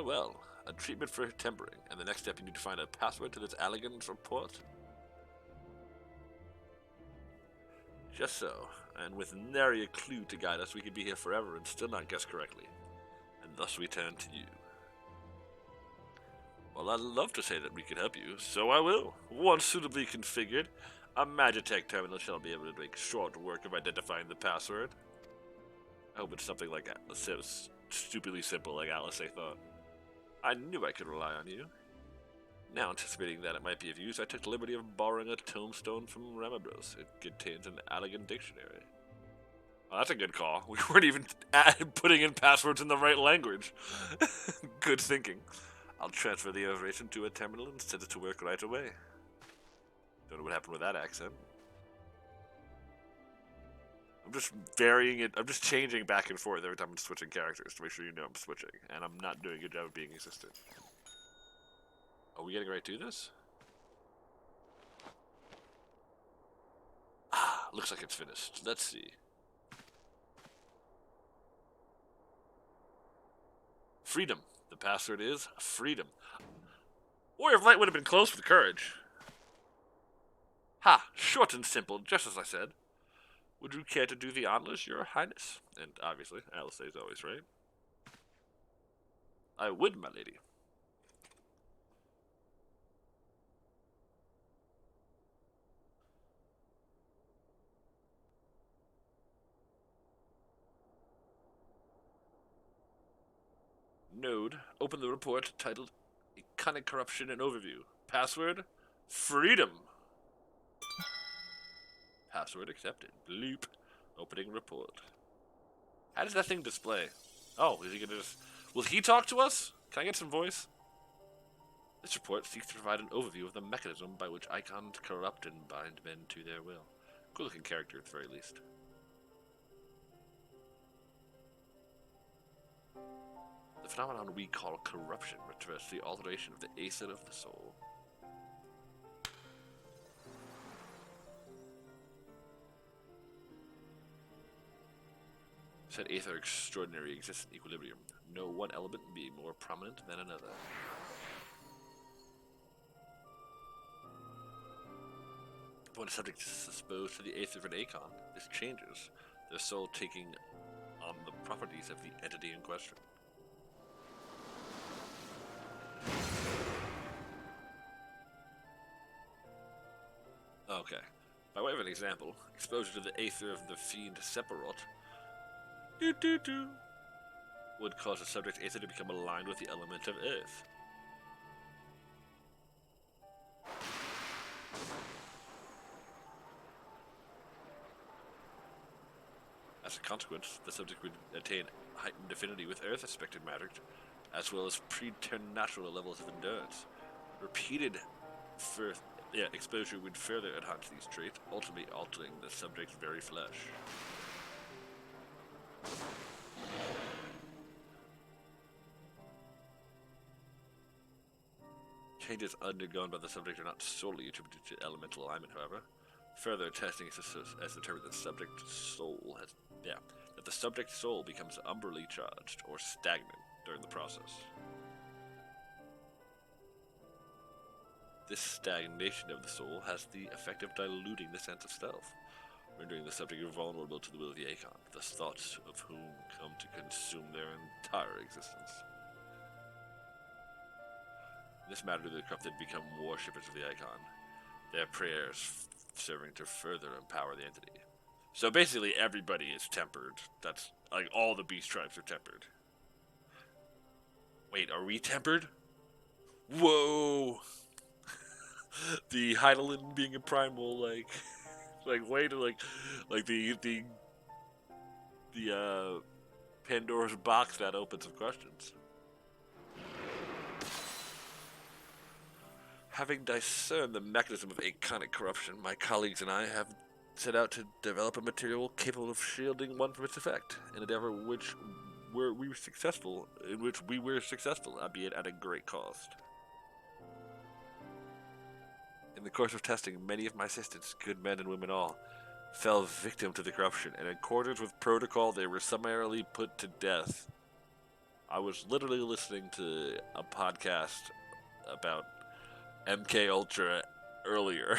Well, a treatment for tempering, and the next step you need to find a password to this Allegan's report. Just so, and with nary a clue to guide us, we could be here forever and still not guess correctly. And thus we turn to you. Well, I'd love to say that we could help you, so I will. Once suitably configured, a Magitech terminal shall be able to make short work of identifying the password. I hope it's something like stupidly simple like Alice thought. I knew I could rely on you. Now, anticipating that it might be of use, I took the liberty of borrowing a tombstone from Ramabros. It contains an Allegan dictionary. Well, that's a good call. We weren't even putting in passwords in the right language. Good thinking. I'll transfer the information to a terminal and set it to work right away. Don't know what happened with that accent. I'm just varying it. I'm just changing back and forth every time I'm switching characters to make sure you know I'm switching. And I'm not doing a good job of being consistent. Are we getting right to this? Ah, looks like it's finished. Let's see. Freedom. The password is freedom. Warrior of Light would have been close with courage. Ha! Short and simple, just as I said. Would you care to do the honors, Your Highness? And obviously, Alice is always right. I would, my lady. Node, open the report titled Iconic Corruption and Overview. Password, freedom. Password accepted. Bleep. Opening report. How does that thing display? Oh, is he gonna just... Will he talk to us? Can I get some voice? This report seeks to provide an overview of the mechanism by which icons corrupt and bind men to their will. Cool looking character at the very least. The phenomenon we call corruption refers to the alteration of the aether of the soul. Said aether extraordinary exists in equilibrium. No one element be more prominent than another. When a subject is exposed to the aether of an Acon, this changes, their soul taking on the properties of the entity in question. Okay. By way of an example, exposure to the aether of the fiend Sephiroth would cause the subject's aether to become aligned with the element of earth. As a consequence, the subject would attain heightened affinity with earth-aspected magic, as well as preternatural levels of endurance. Repeated exposure would further enhance these traits, ultimately altering the subject's very flesh. Changes undergone by the subject are not solely attributed to elemental alignment, however. Further testing has determined that the subject's soul becomes umbrally charged or stagnant during the process. This stagnation of the soul has the effect of diluting the sense of self, rendering the subject vulnerable to the will of the Acon, the thoughts of whom come to consume their entire existence. In this matter, the corrupted become worshippers of the Acon, their prayers serving to further empower the entity. So basically, everybody is tempered. That's like all the beast tribes are tempered. Wait, are we tempered? Whoa! The Heidelin being a primal, like way to like the Pandora's box that opens of questions. Having discerned the mechanism of Aconic corruption, my colleagues and I have set out to develop a material capable of shielding one from its effect, an endeavor in which we were successful, albeit at a great cost. In the course of testing, many of my assistants, good men and women all, fell victim to the corruption, and in accordance with protocol, they were summarily put to death. I was literally listening to a podcast about MK Ultra earlier.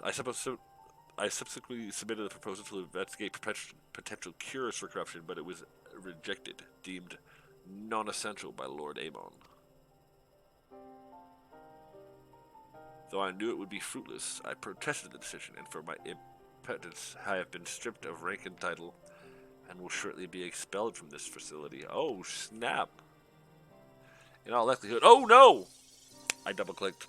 I subsequently submitted a proposal to investigate potential cures for corruption, but it was rejected, deemed non-essential by Lord Amon. Though I knew it would be fruitless, I protested the decision, and for my impotence, I have been stripped of rank and title, and will shortly be expelled from this facility. Oh, snap. In all likelihood... Oh, no! I double-clicked.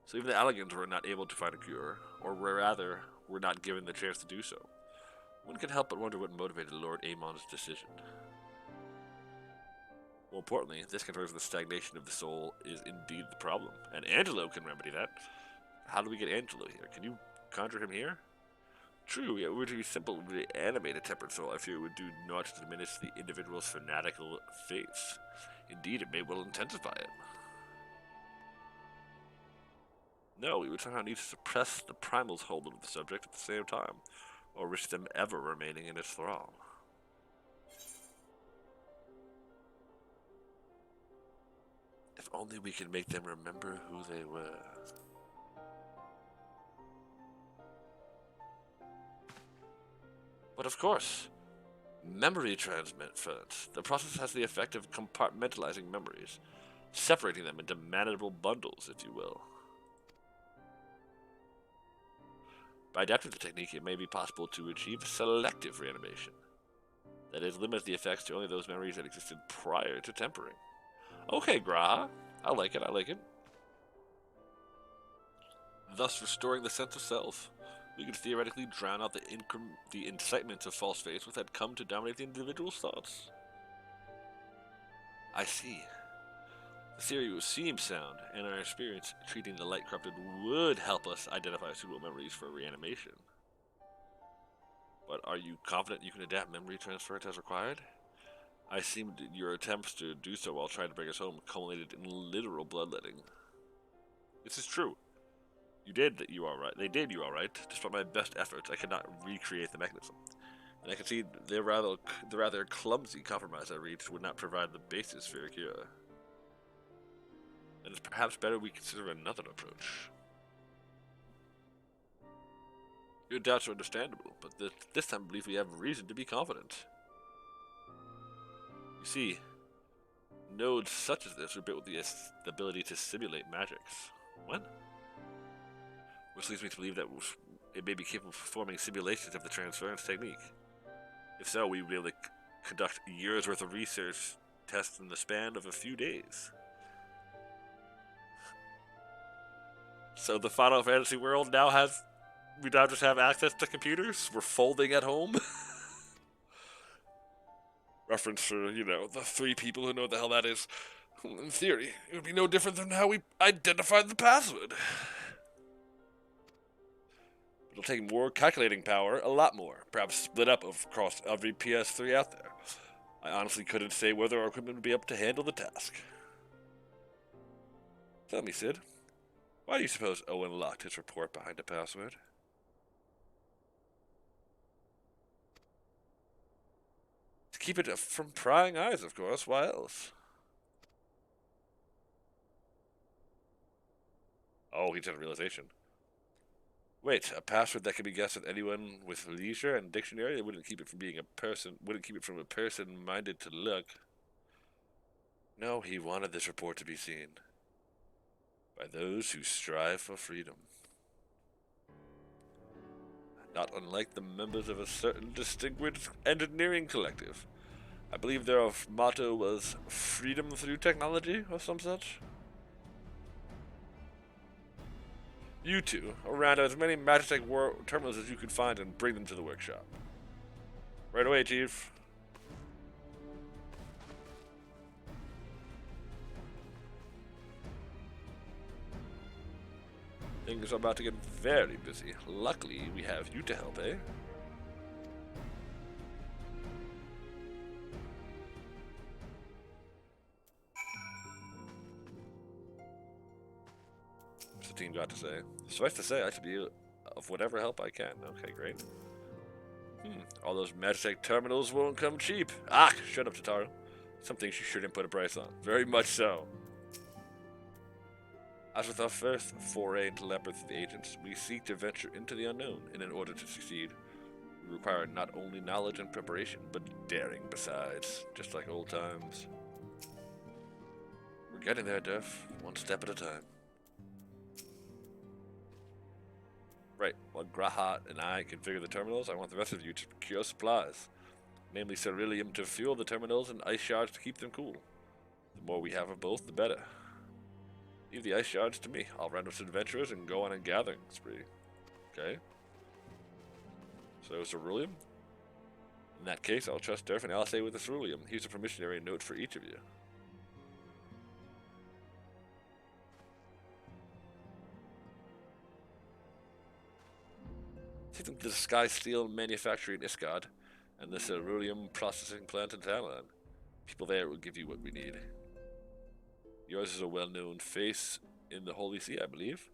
So even the Alligans were not able to find a cure, or rather, were not given the chance to do so. One can help but wonder what motivated Lord Amon's decision. More importantly, this confirms the stagnation of the soul is indeed the problem, and Angelo can remedy that. How do we get Angelo here? Can you conjure him here? True, it would be simple to animate a tempered soul. I fear it would do naught to diminish the individual's fanatical faiths. Indeed, it may well intensify it. No, we would somehow need to suppress the primal's hold of the subject at the same time, or risk them ever remaining in its thrall. If only we could make them remember who they were. But of course, memory transference. The process has the effect of compartmentalizing memories, separating them into manageable bundles, if you will. By adapting the technique, it may be possible to achieve selective reanimation. That is, limit the effects to only those memories that existed prior to tempering. Okay, Graha. I like it. Thus, restoring the sense of self. We could theoretically drown out the incitements of false faiths which had come to dominate the individual's thoughts. I see. The theory would seem sound, and our experience treating the light corrupted would help us identify suitable memories for reanimation. But are you confident you can adapt memory transference as required? I seem that your attempts to do so while trying to bring us home culminated in literal bloodletting. This is true. You did you all right. They did you all right. Despite my best efforts, I could not recreate the mechanism. And I can see the rather clumsy compromise I reached would not provide the basis for a cure. And it's perhaps better we consider another approach. Your doubts are understandable, but this time I believe we have reason to be confident. You see, nodes such as this are built with the ability to simulate magics. What? Which leads me to believe that it may be capable of performing simulations of the transference technique. If so, we will be able to conduct years worth of research tests in the span of a few days. So the Final Fantasy world we now just have access to computers? We're folding at home? Reference for, the 3 people who know what the hell that is. In theory, it would be no different than how we identified the password. It'll take more calculating power, a lot more, perhaps split up across every PS3 out there. I honestly couldn't say whether our equipment would be able to handle the task. Tell me, Sid, why do you suppose Owen locked his report behind a password? To keep it from prying eyes, of course. Why else? Oh, he had a realization. Wait, a password that can be guessed with anyone with leisure and dictionary? It wouldn't keep it from a person minded to look. No, he wanted this report to be seen by those who strive for freedom. Not unlike the members of a certain distinguished engineering collective. I believe their motto was freedom through technology or some such. You two, round out as many Magitech terminals as you could find and bring them to the workshop. Right away, Chief. Things are about to get very busy. Luckily, we have you to help, eh? What's the team got to say? Suffice to say, I should be of whatever help I can. Okay, great. All those Magitech terminals won't come cheap. Ah, shut up, Tataru. Something you shouldn't put a price on. Very much so. As with our first foray into Labyrinth of Agents, we seek to venture into the unknown, and in order to succeed, we require not only knowledge and preparation, but daring besides, just like old times. We're getting there, Derf, one step at a time. Right, while Grahat and I configure the terminals, I want the rest of you to procure supplies, namely ceruleum to fuel the terminals and ice shards to keep them cool. The more we have of both, the better. Leave the ice shards to me. I'll round up some adventurers and go on a gathering spree. Okay? So, ceruleum? In that case, I'll trust Derf and Alisay with the ceruleum. Here's a permissionary note for each of you. Take them to the Sky Steel manufacturing in Iskad and the ceruleum processing plant in Talon. People there will give you what we need. Yours is a well-known face in the Holy See, I believe.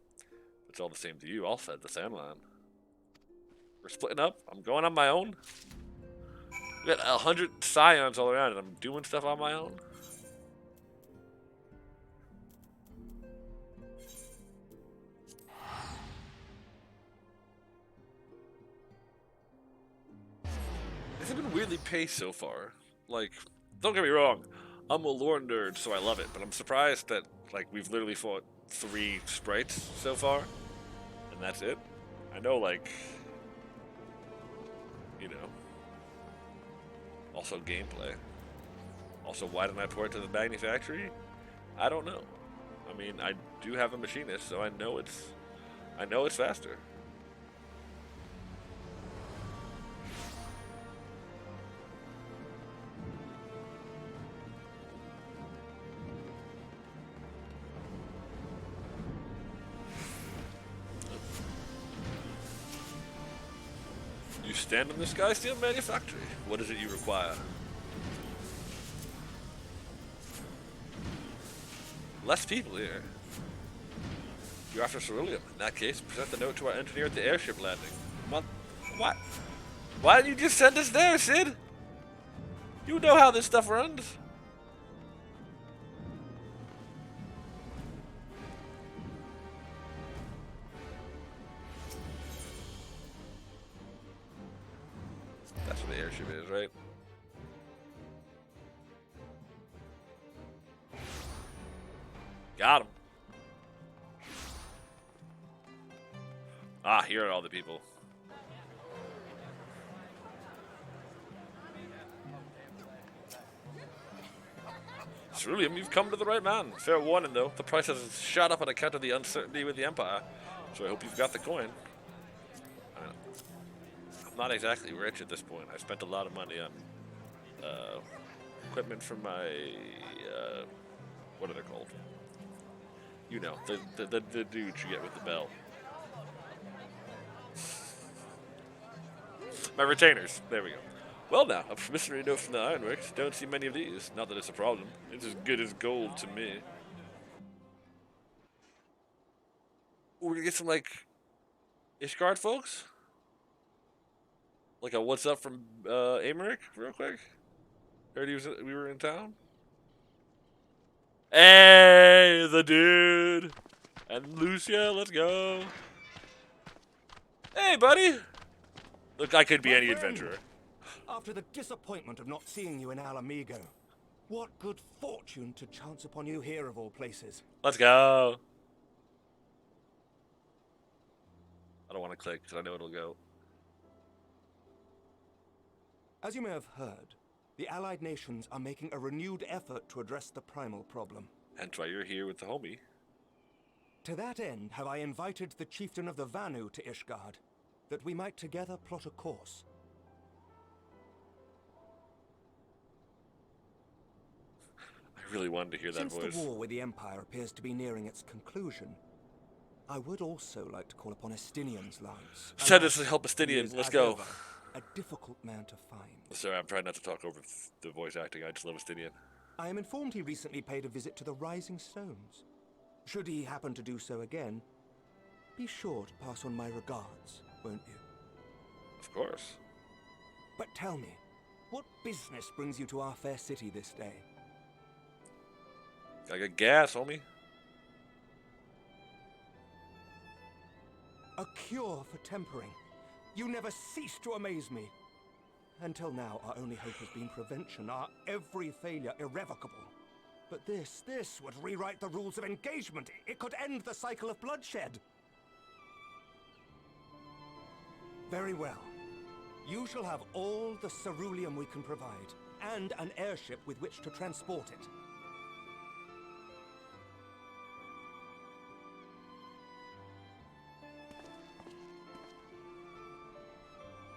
If it's all the same to you, I'll set the Sandline. We're splitting up. I'm going on my own. We got 100 Scions all around, and I'm doing stuff on my own. This has been weirdly paced so far. Like, don't get me wrong. I'm a lore nerd, so I love it, but I'm surprised that, like, we've literally fought 3 sprites so far, and that's it. I know, like, also gameplay. Also, why didn't I port it to the manufactory? I don't know. I mean, I do have a machinist, so I know it's faster. Stand in the Sky Steel manufactory. What is it you require? Less people here. You're after ceruleum. In that case, present the note to our engineer at the airship landing. What? Why didn't you just send us there, Sid? You know how this stuff runs. That's where the airship is, right? Got him. Ah, here are all the people. Cerulean, you've come to the right man. Fair warning, though. The price has shot up on account of the uncertainty with the Empire. So I hope you've got the coin. I'm not exactly rich at this point. I spent a lot of money on equipment for my... what are they called? You know, the dudes you get with the bell. My retainers. There we go. Well now, a promissory note from the Ironworks. Don't see many of these. Not that it's a problem. It's as good as gold to me. We're gonna get some, like, Ishgard folks? Like a what's up from Amaric, real quick? Heard we were in town? Hey, the dude! And Lucia, let's go! Hey, buddy! Look, I could be any adventurer. After the disappointment of not seeing you in Alamigo, what good fortune to chance upon you here of all places. Let's go. I don't want to click because I know it'll go. As you may have heard, the Allied nations are making a renewed effort to address the primal problem. Hence why you're here with the homie. To that end, have I invited the chieftain of the Vanu to Ishgard, that we might together plot a course. I really wanted to hear that voice. Since the war with the Empire appears to be nearing its conclusion, I would also like to call upon Estinian's lance. Send us to help Estinian. Let's go. Ever, a difficult man to find. Sorry, I'm trying not to talk over the voice acting. I just love Estinian. I am informed he recently paid a visit to the Rising Stones. Should he happen to do so again, be sure to pass on my regards, won't you? Of course. But tell me, what business brings you to our fair city this day? I got gas, homie. A cure for tempering. You never cease to amaze me. Until now, our only hope has been prevention, our every failure irrevocable. But this would rewrite the rules of engagement. It could end the cycle of bloodshed. Very well. You shall have all the ceruleum we can provide, and an airship with which to transport it.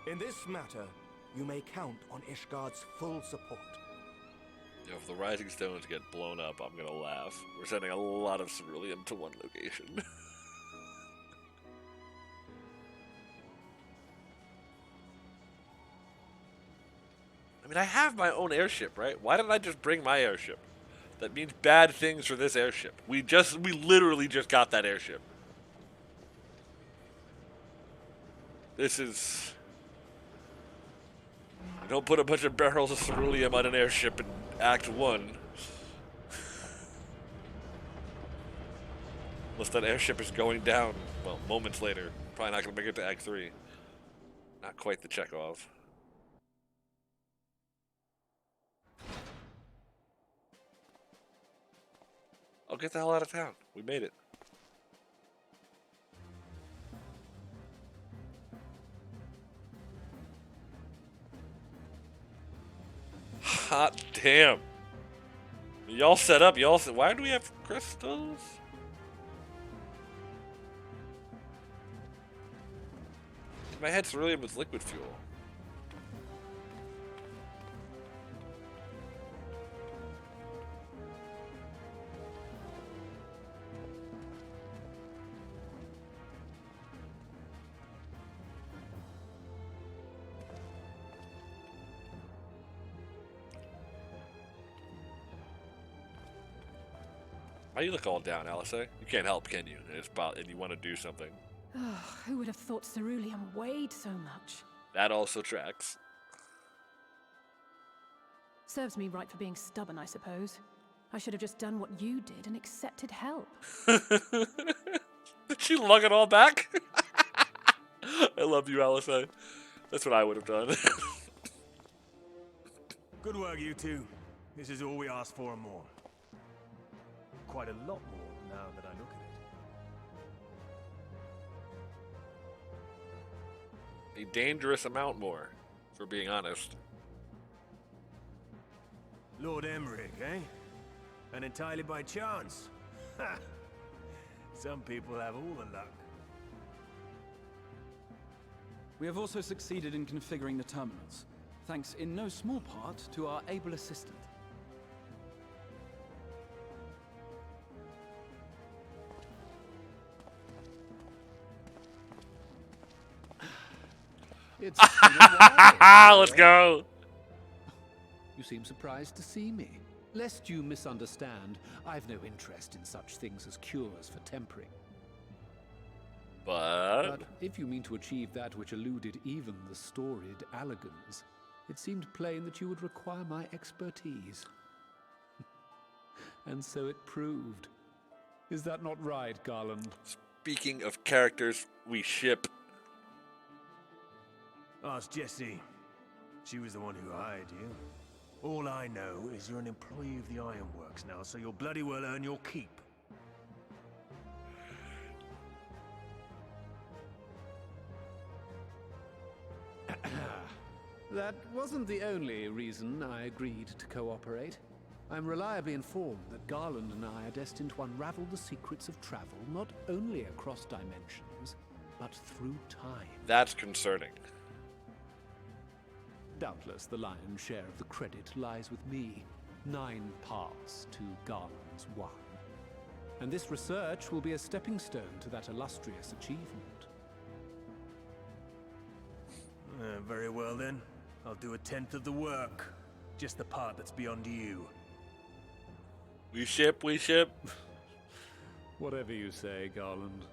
In this matter, you may count on Ishgard's full support. You know, if the Rising Stones get blown up, I'm gonna laugh. We're sending a lot of ceruleum to one location. I mean, I have my own airship, right? Why didn't I just bring my airship? That means bad things for this airship. We literally just got that airship. This is... You don't put a bunch of barrels of ceruleum on an airship in Act 1. Unless that airship is going down, well, moments later. Probably not going to make it to Act 3. Not quite the Chekhov. Oh, get the hell out of town. We made it. Hot damn. Y'all set up. Why do we have crystals? My head's really with liquid fuel. Why you look all down, Alice? You can't help, can you? And you want to do something. Oh, who would have thought ceruleum weighed so much? That also tracks. Serves me right for being stubborn, I suppose. I should have just done what you did and accepted help. Did she lug it all back? I love you, Alice. That's what I would have done. Good work, you two. This is all we asked for and more. Quite a lot more now that I look at it. A dangerous amount more, for being honest. Lord Emmerich, eh? And entirely by chance. Ha! Some people have all the luck. We have also succeeded in configuring the terminals, thanks in no small part to our able assistant. It's been a while. Let's go. You seem surprised to see me. Lest you misunderstand, I've no interest in such things as cures for tempering. But if you mean to achieve that which eluded even the storied Allagans, it seemed plain that you would require my expertise. And so it proved. Is that not right, Garland? speaking of characters we ship. Ask Jessie. She was the one who hired you. All I know is you're an employee of the Ironworks now, so you'll bloody well earn your keep. That wasn't the only reason I agreed to cooperate. I'm reliably informed that Garland and I are destined to unravel the secrets of travel not only across dimensions, but through time. That's concerning. Doubtless the lion's share of the credit lies with me. 9 paths to Garland's 1. And this research will be a stepping stone to that illustrious achievement. Very well then. I'll do 1/10 of the work. Just the part that's beyond you. We ship, we ship. Whatever you say, Garland.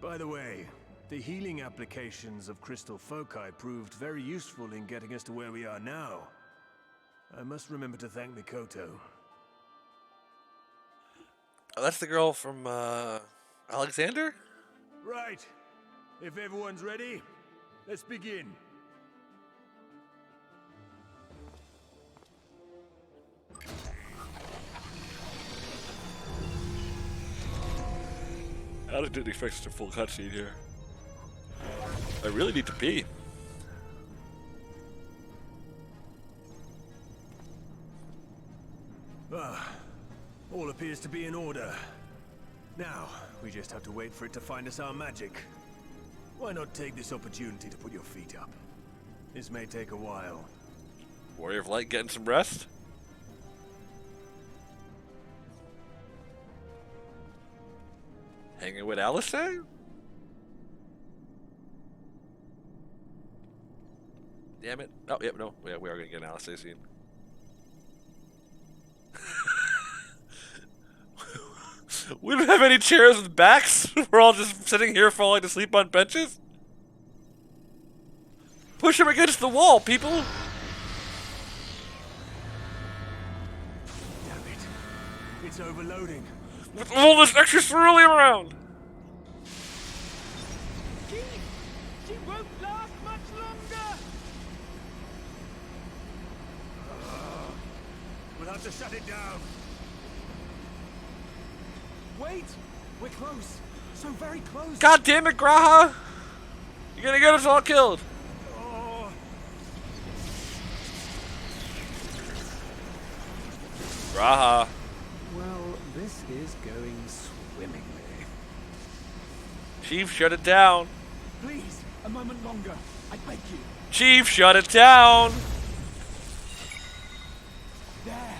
By the way, the healing applications of crystal foci proved very useful in getting us to where we are now. I must remember to thank Mikoto. Oh, that's the girl from, Alexander? Right. If everyone's ready, let's begin. I didn't expect such a full cutscene here. I really need to pee. All appears to be in order. Now, we just have to wait for it to find us our magic. Why not take this opportunity to put your feet up? This may take a while. Warrior of Light getting some rest? Hanging with Alistair? Damn it. Oh, yep, no. Yeah, we are going to get an Alistair scene. We don't have any chairs with backs. We're all just sitting here falling asleep on benches. Push him against the wall, people. Damn it. It's overloading. With all this extra ceruleum around. She won't last much longer. We'll have to shut it down. Wait! We're close. So very close. God damn it, Graha! You're gonna get us all killed. Graha. Well, this is going swimmingly. Chief, shut it down. Please, a moment longer. I beg you. Chief, shut it down. There.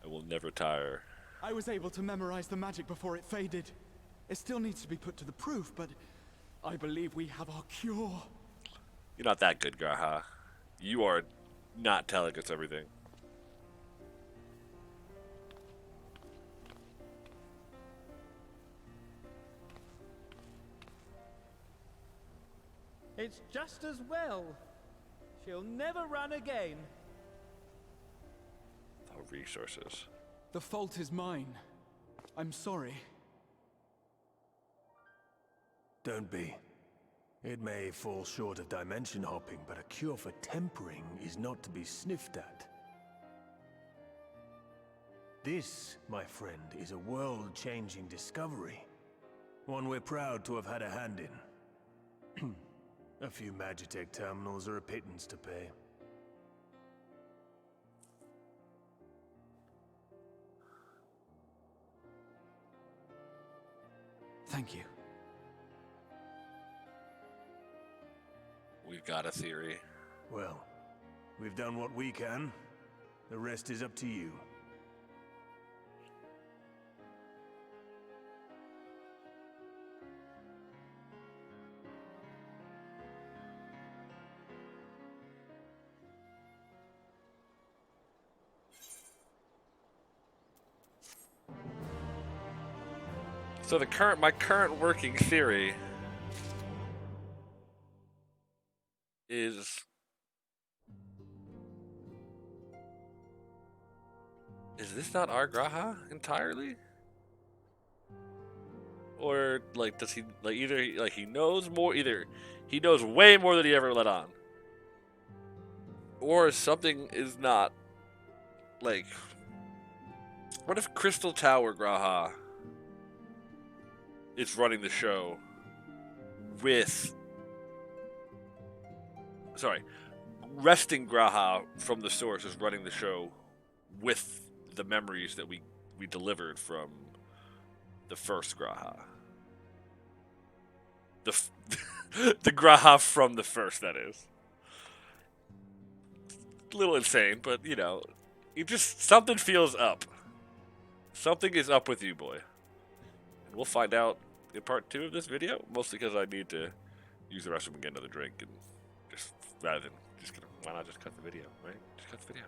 I will never tire I was able to memorize the magic before it faded. It still needs to be put to the proof, but I believe we have our cure. You're not that good, Graha. You are not telling us everything. It's just as well. She'll never run again. Oh, resources. The fault is mine. I'm sorry. Don't be. It may fall short of dimension hopping, but a cure for tempering is not to be sniffed at. This, my friend, is a world-changing discovery. One we're proud to have had a hand in. A few Magitech terminals are a pittance to pay. Thank you. We've got a theory. Well, we've done what we can. The rest is up to you. So my current working theory is this not our Graha entirely? Or like does he like either like he knows more, either he knows way more than he ever let on, or something is not like, what if Crystal Tower Graha is running the show with resting Graha from the source is running the show with the memories that we delivered from the first Graha. The Graha from the first, that is. A little insane, but you know, something feels up. Something is up with you, boy. And we'll find out in part 2 of this video, mostly because I need to use the restroom and get another drink, and rather than why not just cut the video, right? Just cut the video.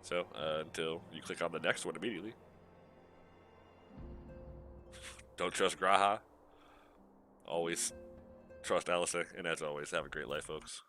So, until you click on the next one immediately. Don't trust Graha. Always trust Alyssa, and as always, have a great life, folks.